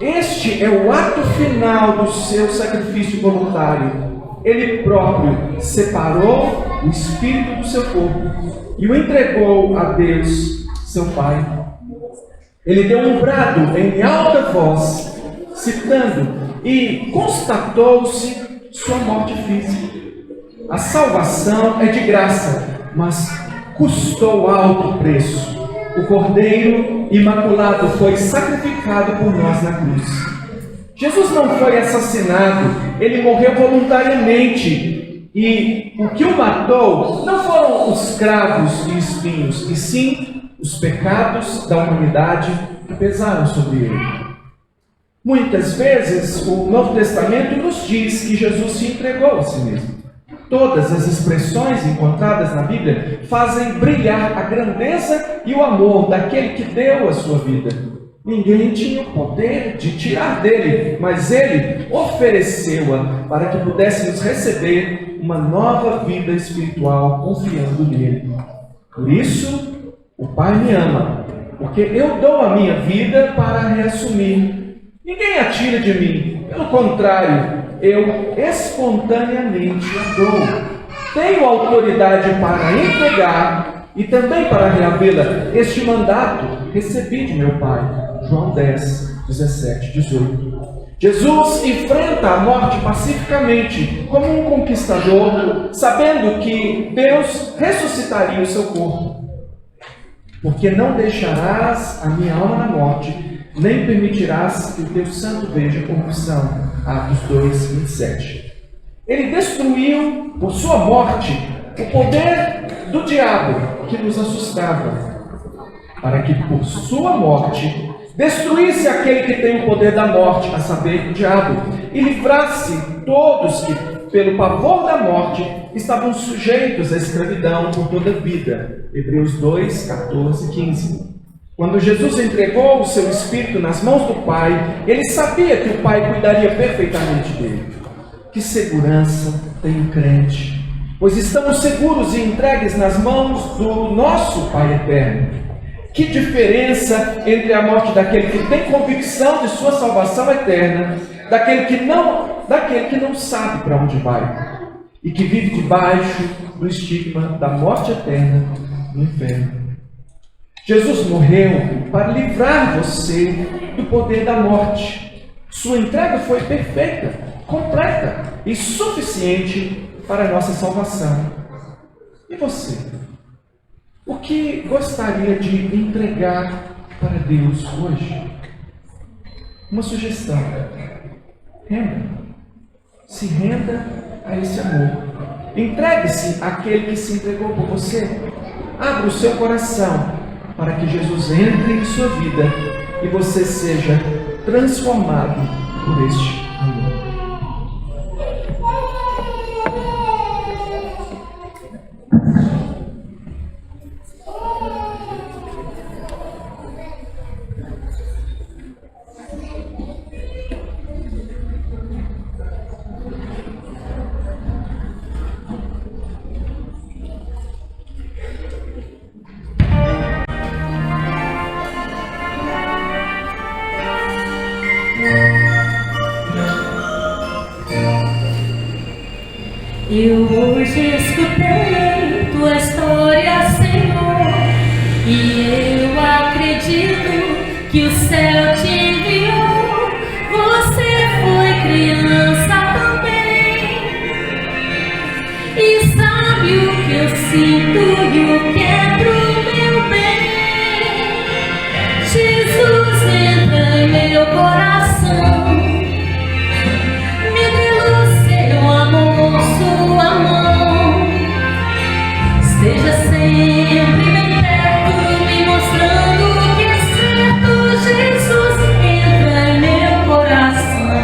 Este é o ato final do seu sacrifício voluntário. Ele próprio separou o espírito do seu corpo e o entregou a Deus, seu Pai. Ele deu um brado em alta voz, citando, e constatou-se sua morte física. A salvação é de graça, mas custou alto preço. O Cordeiro Imaculado foi sacrificado por nós na cruz. Jesus não foi assassinado, ele morreu voluntariamente. E o que o matou não foram os cravos e espinhos, e sim os pecados da humanidade que pesaram sobre ele. Muitas vezes o Novo Testamento nos diz que Jesus se entregou a si mesmo. Todas as expressões encontradas na Bíblia fazem brilhar a grandeza e o amor daquele que deu a sua vida. Ninguém tinha o poder de tirar dele, mas ele ofereceu-a para que pudéssemos receber uma nova vida espiritual confiando nele. Por isso, o Pai me ama, porque eu dou a minha vida para reassumir. Ninguém a tira de mim, pelo contrário, eu espontaneamente a dou. Tenho autoridade para entregar e também para reavê-la. Este mandato recebi de meu Pai. João 10, 17, 18. Jesus enfrenta a morte pacificamente, como um conquistador, sabendo que Deus ressuscitaria o seu corpo. Porque não deixarás a minha alma na morte, nem permitirás que o teu santo veja corrupção. Atos 2, 27. Ele destruiu, por sua morte, o poder do diabo que nos assustava, para que por sua morte destruísse aquele que tem o poder da morte, a saber, o diabo, e livrasse todos que, pelo pavor da morte, estavam sujeitos à escravidão por toda a vida. Hebreus 2, 14, 15. Quando Jesus entregou o seu Espírito nas mãos do Pai, ele sabia que o Pai cuidaria perfeitamente dele. Que segurança tem o crente, pois estamos seguros e entregues nas mãos do nosso Pai eterno. Que diferença entre a morte daquele que tem convicção de sua salvação eterna, daquele que não sabe para onde vai e que vive debaixo do estigma da morte eterna no inferno. Jesus morreu para livrar você do poder da morte. Sua entrega foi perfeita, completa e suficiente para a nossa salvação. E você? O que gostaria de entregar para Deus hoje? Uma sugestão. Renda. Se renda a esse amor. Entregue-se àquele que se entregou por você. Abra o seu coração para que Jesus entre em sua vida e você seja transformado por este amor. Eu hoje escutei tua história, Senhor, e eu acredito que o céu te enviou. Você foi criança também e sabe o que eu sinto e o que é pro meu bem. Jesus entra em meu coração, me dê o seu amor, sua mão. Esteja sempre bem perto, me mostrando que é certo. Jesus entra em meu coração.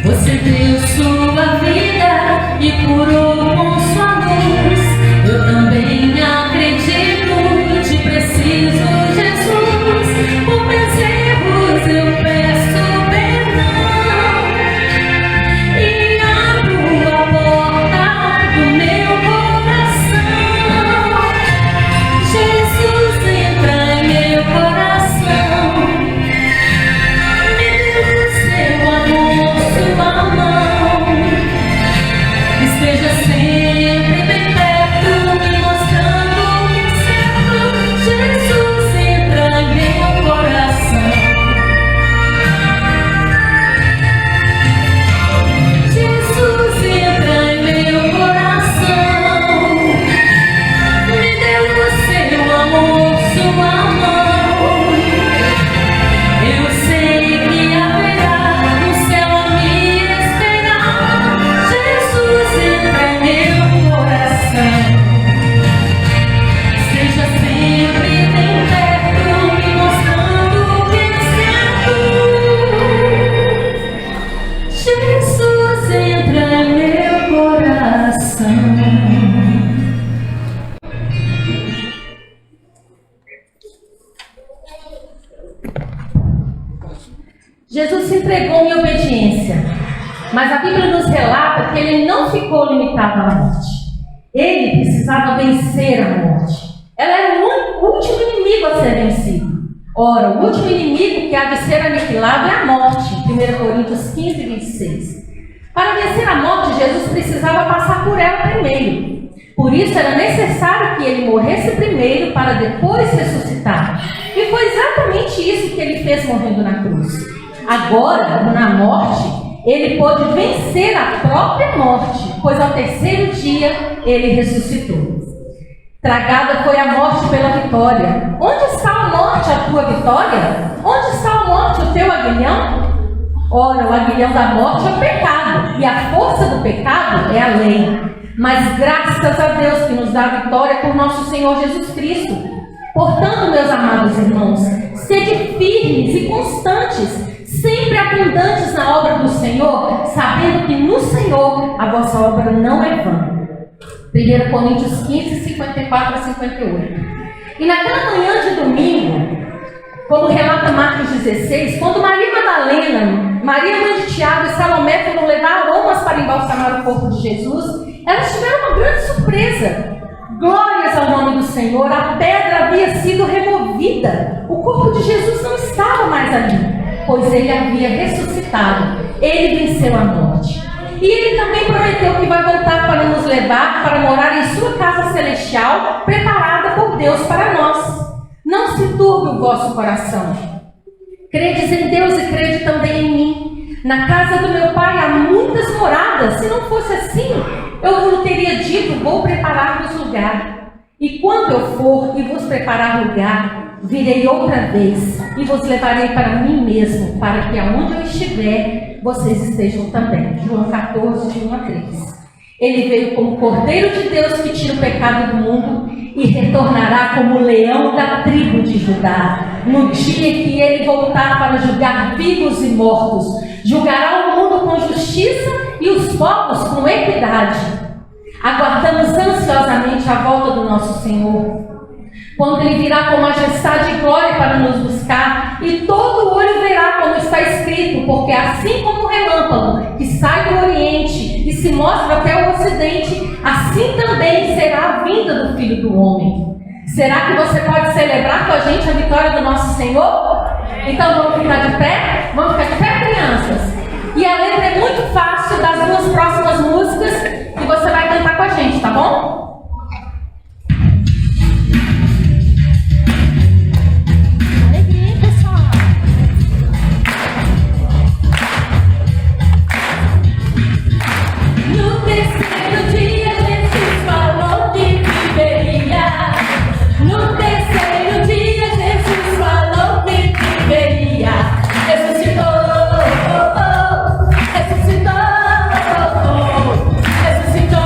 Você deu sua vida e curou com sua luz. Eu também acredito, te preciso, Jesus. Por meus erros eu peço perdão e abro a porta do meu coração. Jesus entra em meu coração, me dê o seu amor, sua mão. Esteja sempre bem perto, me mostrando que é certo. Jesus entra em meu coração. Jesus entra em meu coração, me dê o seu amor, sua mão. Eu sei que haverá um céu a me esperar. Jesus entra em meu coração. Esteja sempre bem perto, me mostrando que é certo. Jesus entra em meu coração. Jesus se entregou em obediência, mas a Bíblia nos relata que ele não ficou limitado à morte. Ele precisava vencer a morte. Ela era o último inimigo a ser vencido. Ora, o último inimigo que há de ser aniquilado é a morte. 1 Coríntios 15, 26. Para vencer a morte, Jesus precisava passar por ela primeiro. Por isso era necessário que ele morresse primeiro para depois ressuscitar. E foi exatamente isso que ele fez morrendo na cruz. Agora, na morte, ele pôde vencer a própria morte, pois ao terceiro dia ele ressuscitou. Tragada foi a morte pela vitória. Onde está a morte, a tua vitória? Onde está a morte, o teu aguilhão? Ora, o aguilhão da morte é o pecado, e a força do pecado é a lei. Mas graças a Deus que nos dá a vitória por nosso Senhor Jesus Cristo. Portanto, meus amados irmãos, sede firmes e constantes, sempre abundantes na obra do Senhor, sabendo que no Senhor a vossa obra não é vã. 1 Coríntios 15, 54 a 58. E naquela manhã de domingo, como relata Marcos 16, quando Maria Madalena, Maria mãe de Tiago e Salomé foram levar aromas para embalsamar o corpo de Jesus, elas tiveram uma grande surpresa. Glórias ao nome do Senhor, a pedra havia sido removida. O corpo de Jesus não estava mais ali, pois ele havia ressuscitado. Ele venceu a morte. E ele também prometeu que vai voltar para nos levar para morar em sua casa celestial, preparada por Deus para nós. Não se turbe o vosso coração. Credes em Deus e crede também em mim. Na casa do meu pai há muitas moradas. Se não fosse assim, eu vos teria dito, vou preparar-vos lugar. E quando eu for e vos preparar lugar, virei outra vez e vos levarei para mim mesmo, para que aonde eu estiver, vocês estejam também. João 14, de 1 a 3. Ele veio como Cordeiro de Deus que tira o pecado do mundo e retornará como leão da tribo de Judá. No dia que ele voltar para julgar vivos e mortos, julgará o mundo com justiça e os povos com equidade. Aguardamos ansiosamente a volta do nosso Senhor, quando ele virá com majestade e glória para nos buscar, e todo olho verá como está escrito, porque assim como o relâmpago que sai do Oriente e se mostra até o Ocidente, assim também será a vinda do Filho do Homem. Será que você pode celebrar com a gente a vitória do nosso Senhor? Então vamos ficar de pé? Vamos ficar de pé, crianças? E a letra é muito fácil das duas próximas músicas, e você vai cantar com a gente, tá bom? Ressuscitou,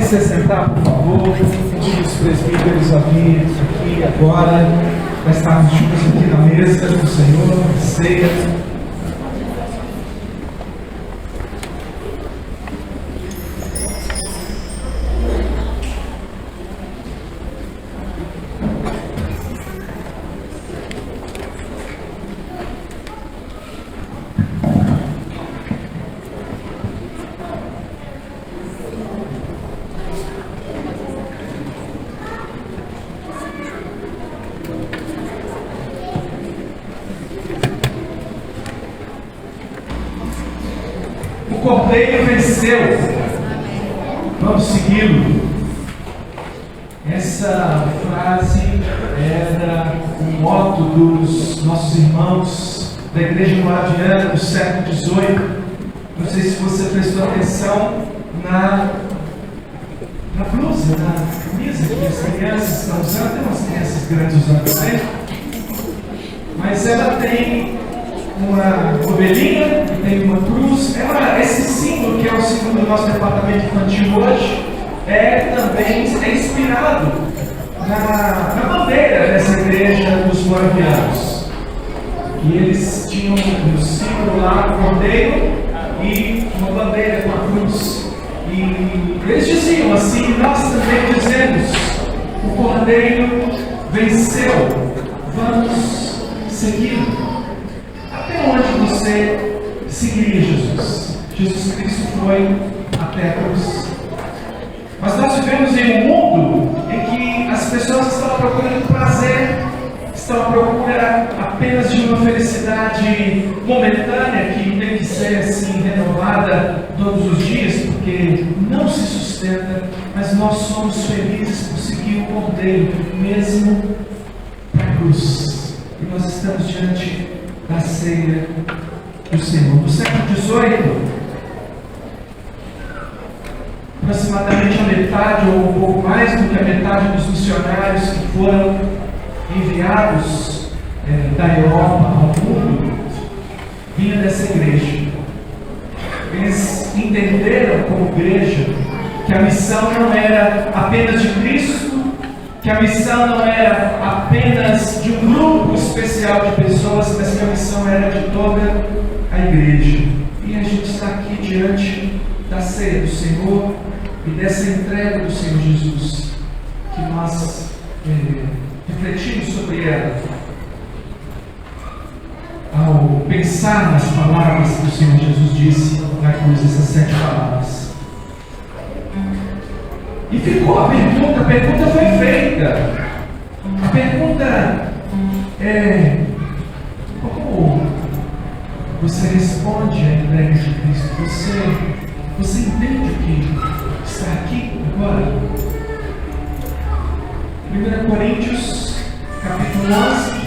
se sentar, por favor. Pedir os presbíteros a vir aqui agora. Nós estamos juntos aqui na mesa do Senhor, ceia. O Cordeiro venceu. Vamos segui-lo. Essa frase era o mote dos nossos irmãos da Igreja Moraviana do século XVIII. Não sei se você prestou atenção na blusa, na camisa que as crianças estão usando. Tem umas crianças grandes usando também. Mas ela tem uma ovelhinha e tem uma cruz. Esse símbolo, que é o símbolo do nosso departamento infantil hoje, também inspirado na bandeira dessa igreja dos moravianos. E eles tinham um símbolo lá, um cordeiro e uma bandeira com a cruz. E eles diziam assim: nós também dizemos, o cordeiro venceu, vamos segui-lo. Até onde você seguiria Jesus? Jesus Cristo foi até a cruz. Mas nós vivemos em um mundo em que as pessoas estão procurando prazer, estão à procura apenas de uma felicidade momentânea que tem que ser assim renovada todos os dias, porque não se sustenta. Mas nós somos felizes por seguir o Cordeiro, mesmo para a cruz. E nós estamos diante da ceia do Senhor. No século XVIII, aproximadamente a metade ou um pouco mais do que a metade dos missionários que foram enviados da Europa ao mundo vinha dessa igreja. Eles entenderam como igreja que a missão não era apenas de Cristo, que a missão não era apenas de um grupo especial de pessoas, mas que a missão era de toda a igreja. E a gente está aqui diante da ceia do Senhor e dessa entrega do Senhor Jesus, que nós refletimos sobre ela ao pensar nas palavras que o Senhor Jesus disse na cruz, essas 7 palavras. E ficou a pergunta foi feita. A pergunta é: como você responde à entrega de Cristo? Você entende o que está aqui agora? 1 Coríntios, capítulo 11.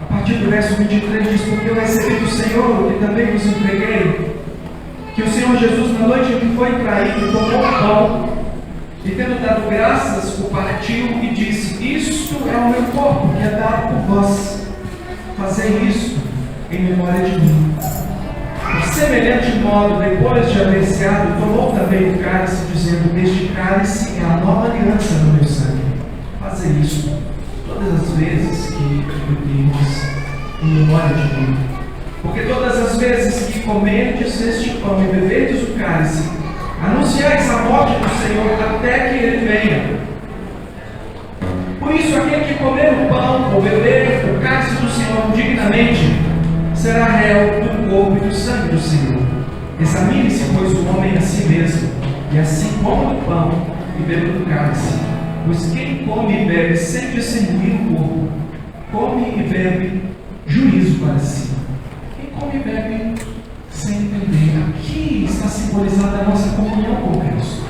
A partir do verso 23 diz: porque eu recebi do Senhor e também vos entreguei, que o Senhor Jesus, na noite em que foi traído, tomou o pão e, tendo dado graças, o partiu e disse: isto é o meu corpo, que é dado por vós. Fazei isto em memória de mim. De semelhante modo, depois de haver ceado, tomou também o cálice, dizendo: este cálice é a nova aliança no meu sangue. Fazei isto todas as vezes que beberdes em memória de mim. Porque todas as vezes que comerdes este pão e beberdes o cálice, anunciais a morte do Senhor até que ele venha. Por isso, aquele que comer o pão ou beber o cálice do Senhor dignamente, será réu do corpo e do sangue do Senhor. Examine-se, pois, o homem a si mesmo, e assim coma do pão e beba do cálice. Pois quem come e bebe sem discernir o corpo, come e bebe juízo para si. Come e bebe sem entender. Aqui está simbolizada a nossa comunhão com Cristo.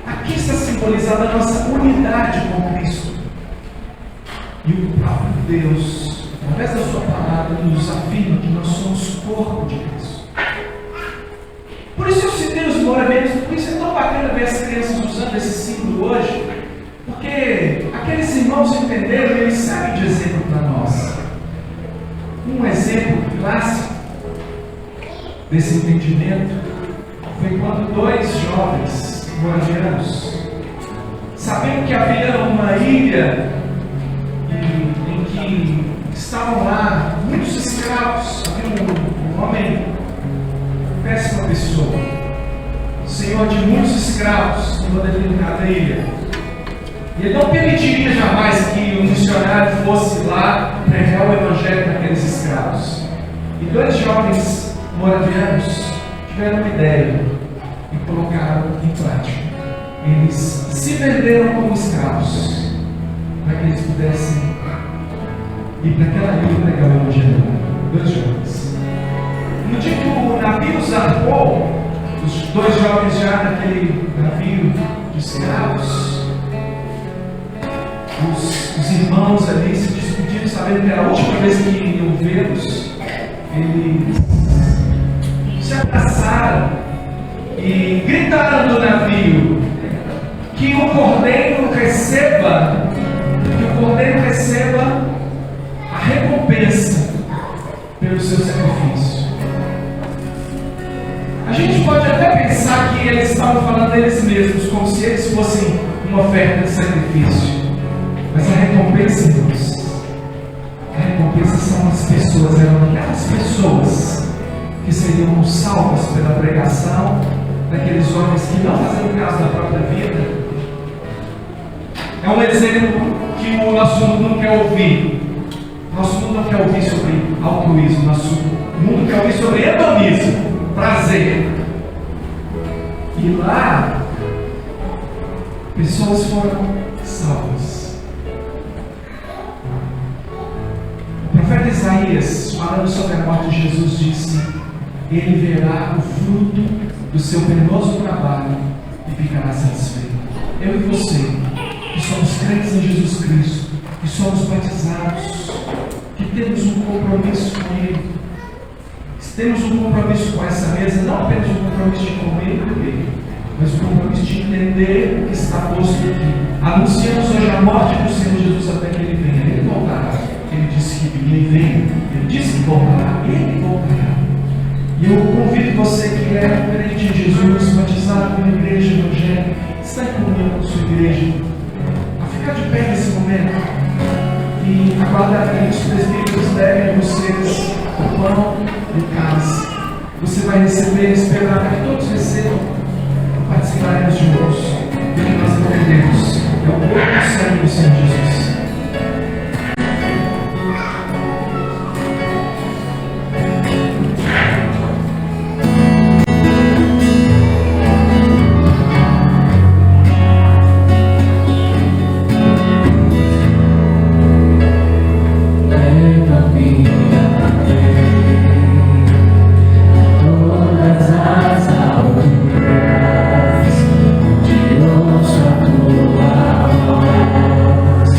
Aqui está simbolizada a nossa unidade com Cristo. E o próprio Deus, através da sua palavra, nos afirma que nós somos corpo de Cristo. Por isso eu citei os moramentos, por isso é tão bacana ver as crianças usando esse símbolo hoje, porque aqueles irmãos entenderam e eles servem de exemplo para nós. Um exemplo clássico desse entendimento foi quando dois jovens moravianos, sabendo que havia uma ilha em que estavam lá muitos escravos, havia um homem, péssima pessoa, senhor de muitos escravos, numa determinada ilha. E ele não permitiria jamais que um missionário fosse lá pregar o evangelho para aqueles escravos. E dois jovens moravianos tiveram uma ideia e colocaram em prática. Eles se venderam como escravos para que eles pudessem ir para aquela ilha e pregar o evangelho. Dois jovens. No dia que o navio zarpou, os dois jovens já naquele navio de escravos, os irmãos ali se despediram, sabendo que era a última vez que iam vê-los. Eles se abraçaram e gritaram do navio que o cordeiro receba a recompensa pelo seu sacrifício. A gente pode até pensar que eles estavam falando deles mesmos, como se eles fossem uma oferta de sacrifício. Mas a recompensa, irmãos, a recompensa são as pessoas, eram aquelas pessoas que seriam salvas pela pregação daqueles homens que não faziam caso da própria vida. É um exemplo que o nosso mundo não quer ouvir. Nosso mundo não quer ouvir sobre altruísmo, nosso mundo quer ouvir sobre hedonismo, prazer. E lá, pessoas foram salvas. O profeta Isaías, falando sobre a morte de Jesus, disse: ele verá o fruto do seu penoso trabalho e ficará satisfeito. Eu e você, que somos crentes em Jesus Cristo, que somos batizados, que temos um compromisso com Ele, temos um compromisso com essa mesa, não apenas um compromisso de comer e beber, mas um compromisso de entender o que está posto aqui. Anunciamos hoje a morte do Senhor Jesus até que Ele venha. Ele voltará. Ele disse que Ele vem, Ele disse que voltará, Ele voltará. E eu convido você que é crente em Jesus, batizado pela igreja evangélica, está em comunhão com a sua igreja, a ficar de pé nesse momento e aguardar que os presbíteros levem a vocês o pão e o cálice. Você vai receber, esperar para que todos recebam, participaremos juntos do que nós entendemos. É o corpo e o sangue do Senhor Jesus. Todas as alturas, de nosso tua voz.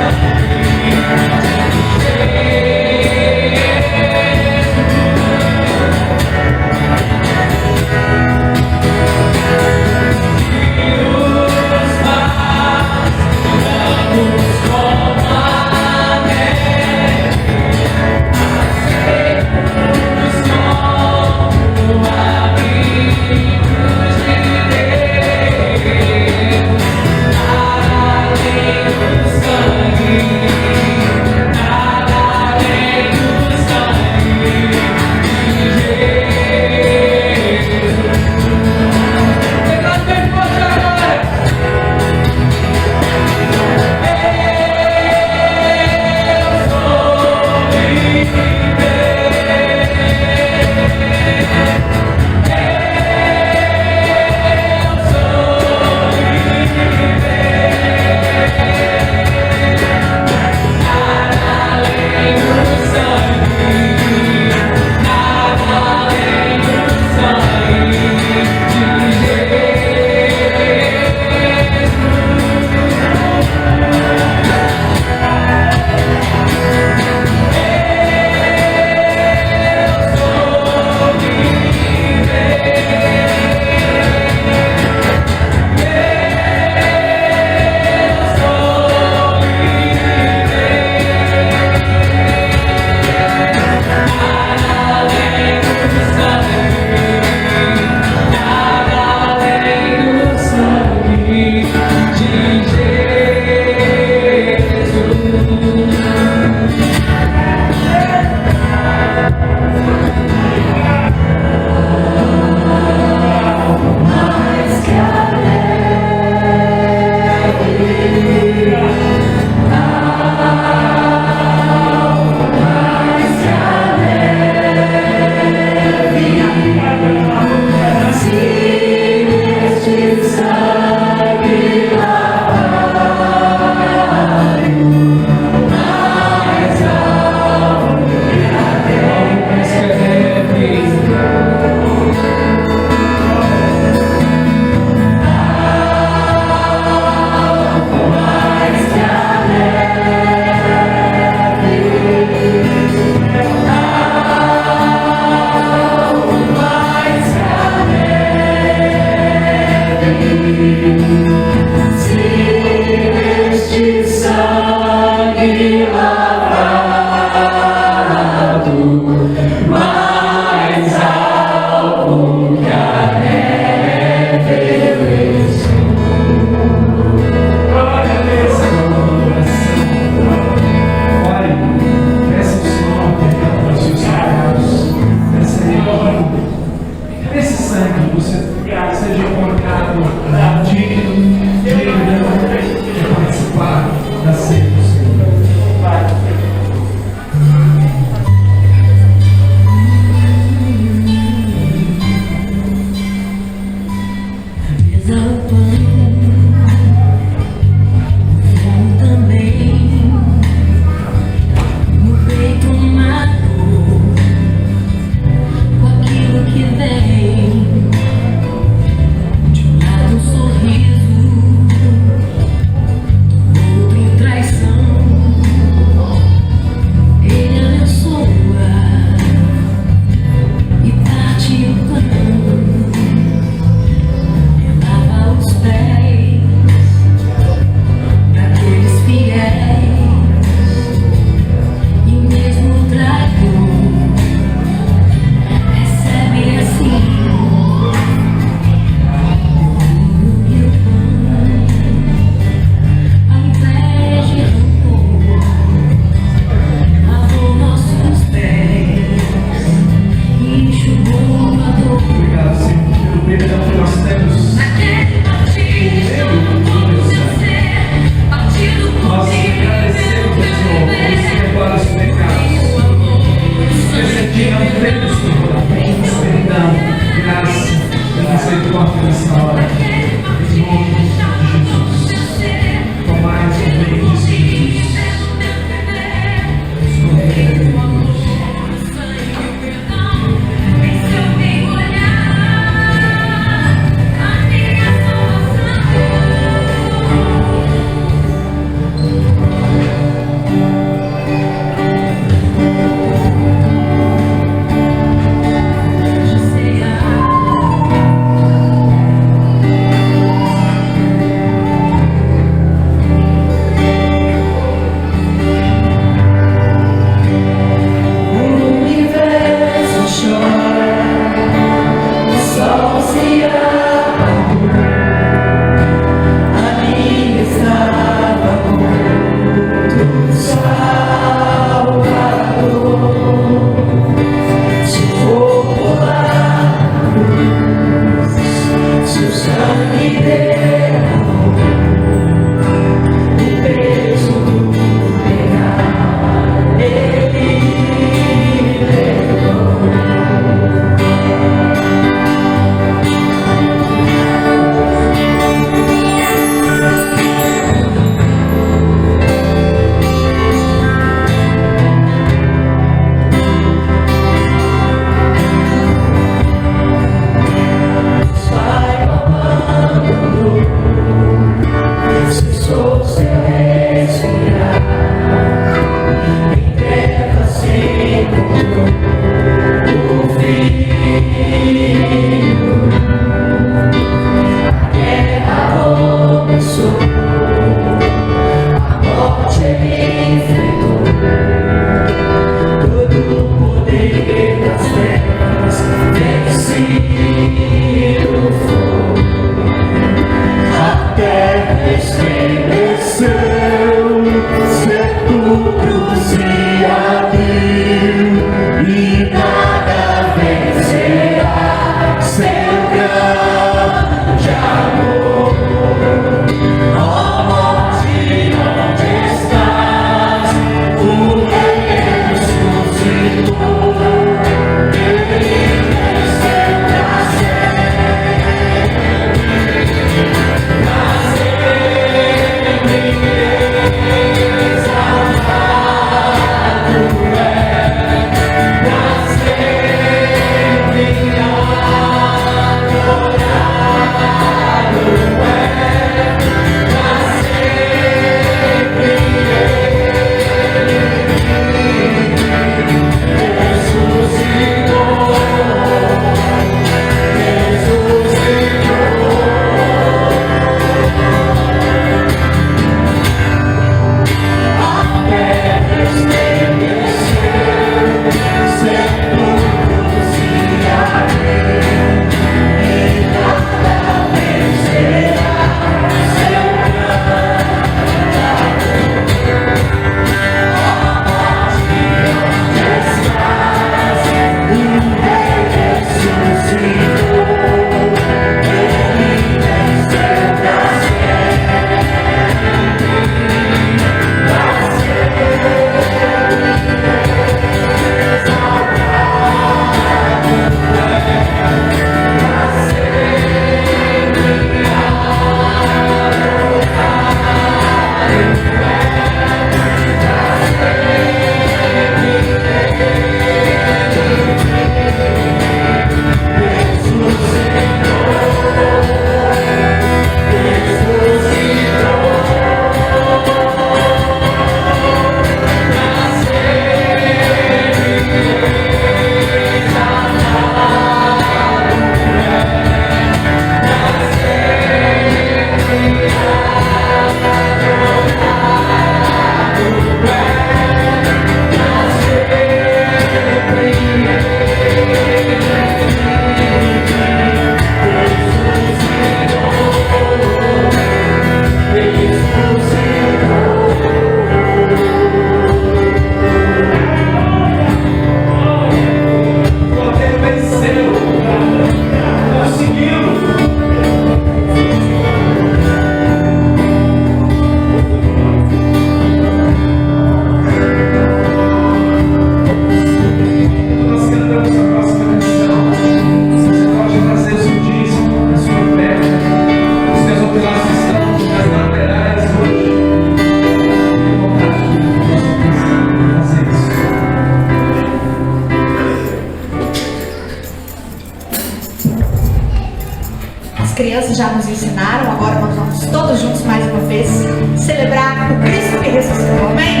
crianças já nos ensinaram, agora nós vamos todos juntos mais uma vez celebrar o Cristo que ressuscitou. Amém?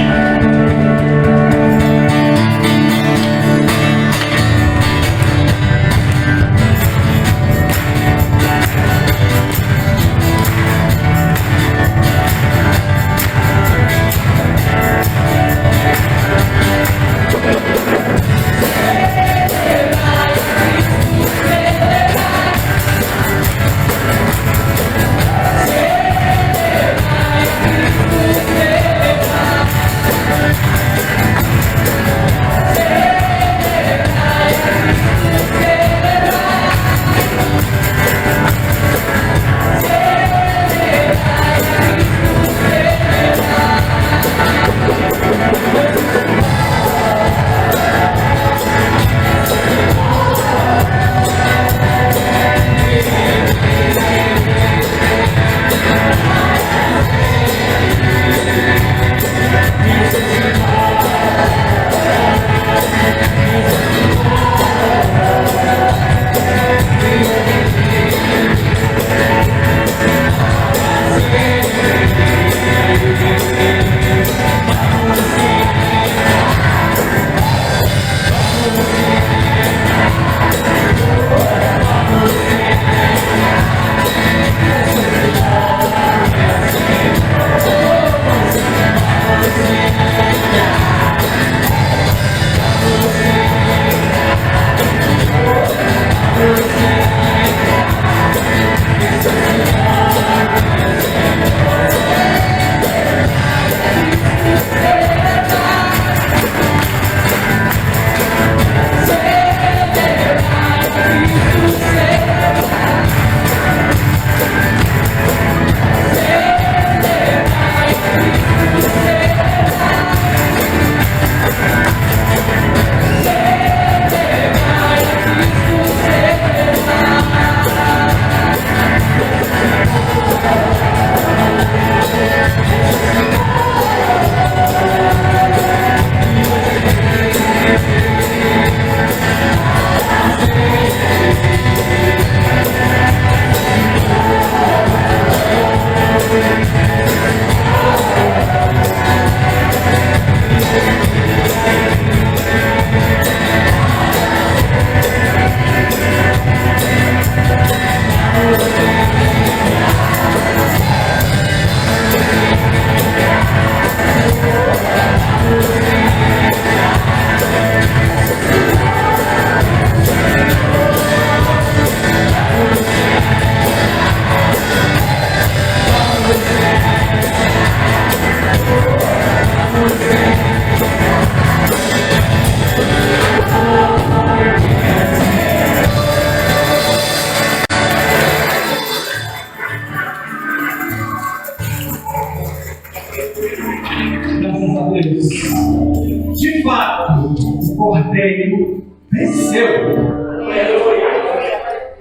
Cordeiro venceu.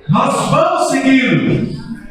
Nós vamos segui-lo.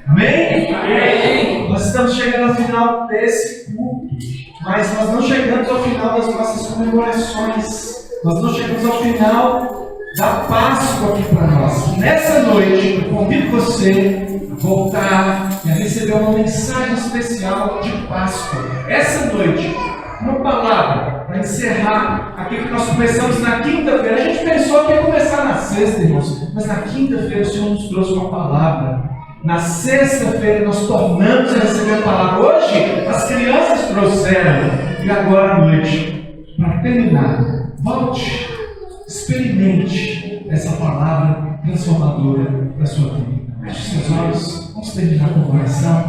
Amém? Amém? Nós estamos chegando ao final desse culto, mas nós não chegamos ao final das nossas comemorações. Nós não chegamos ao final da Páscoa aqui para nós. Nessa noite, eu convido você a voltar e a receber uma mensagem especial de Páscoa. Essa noite, uma palavra para encerrar aquilo que nós começamos na quinta-feira. A gente pensou que ia começar na sexta, irmãos, mas na quinta-feira o Senhor nos trouxe uma palavra. Na sexta-feira nós tornamos a receber a palavra. Hoje as crianças trouxeram. E agora à noite, para terminar, volte, experimente essa palavra transformadora da sua vida. Feche seus olhos, vamos terminar com a oração.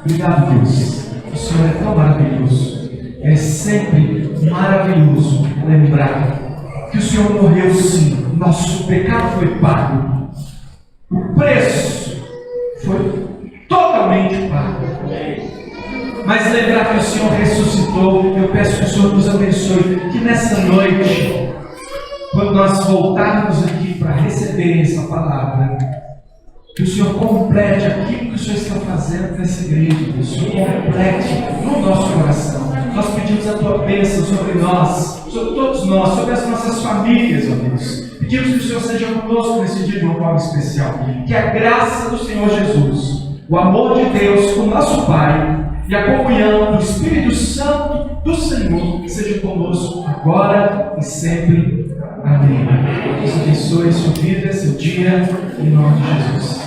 Obrigado, Deus. O Senhor é tão maravilhoso. É sempre maravilhoso lembrar que o Senhor morreu sim, nosso pecado foi pago, o preço foi totalmente pago. Mas lembrar que o Senhor ressuscitou, eu peço que o Senhor nos abençoe, que nessa noite, quando nós voltarmos aqui para receber essa palavra, que o Senhor complete aquilo que o Senhor está fazendo nessa igreja, que o Senhor complete no nosso coração. Nós pedimos a Tua bênção sobre nós, sobre todos nós, sobre as nossas famílias, ó Deus. Pedimos que o Senhor seja conosco nesse dia de uma forma especial. Que a graça do Senhor Jesus, o amor de Deus, o nosso Pai, e a comunhão do Espírito Santo do Senhor seja conosco agora e sempre. Amém. Deus abençoe sua vida, seu dia, em nome de Jesus.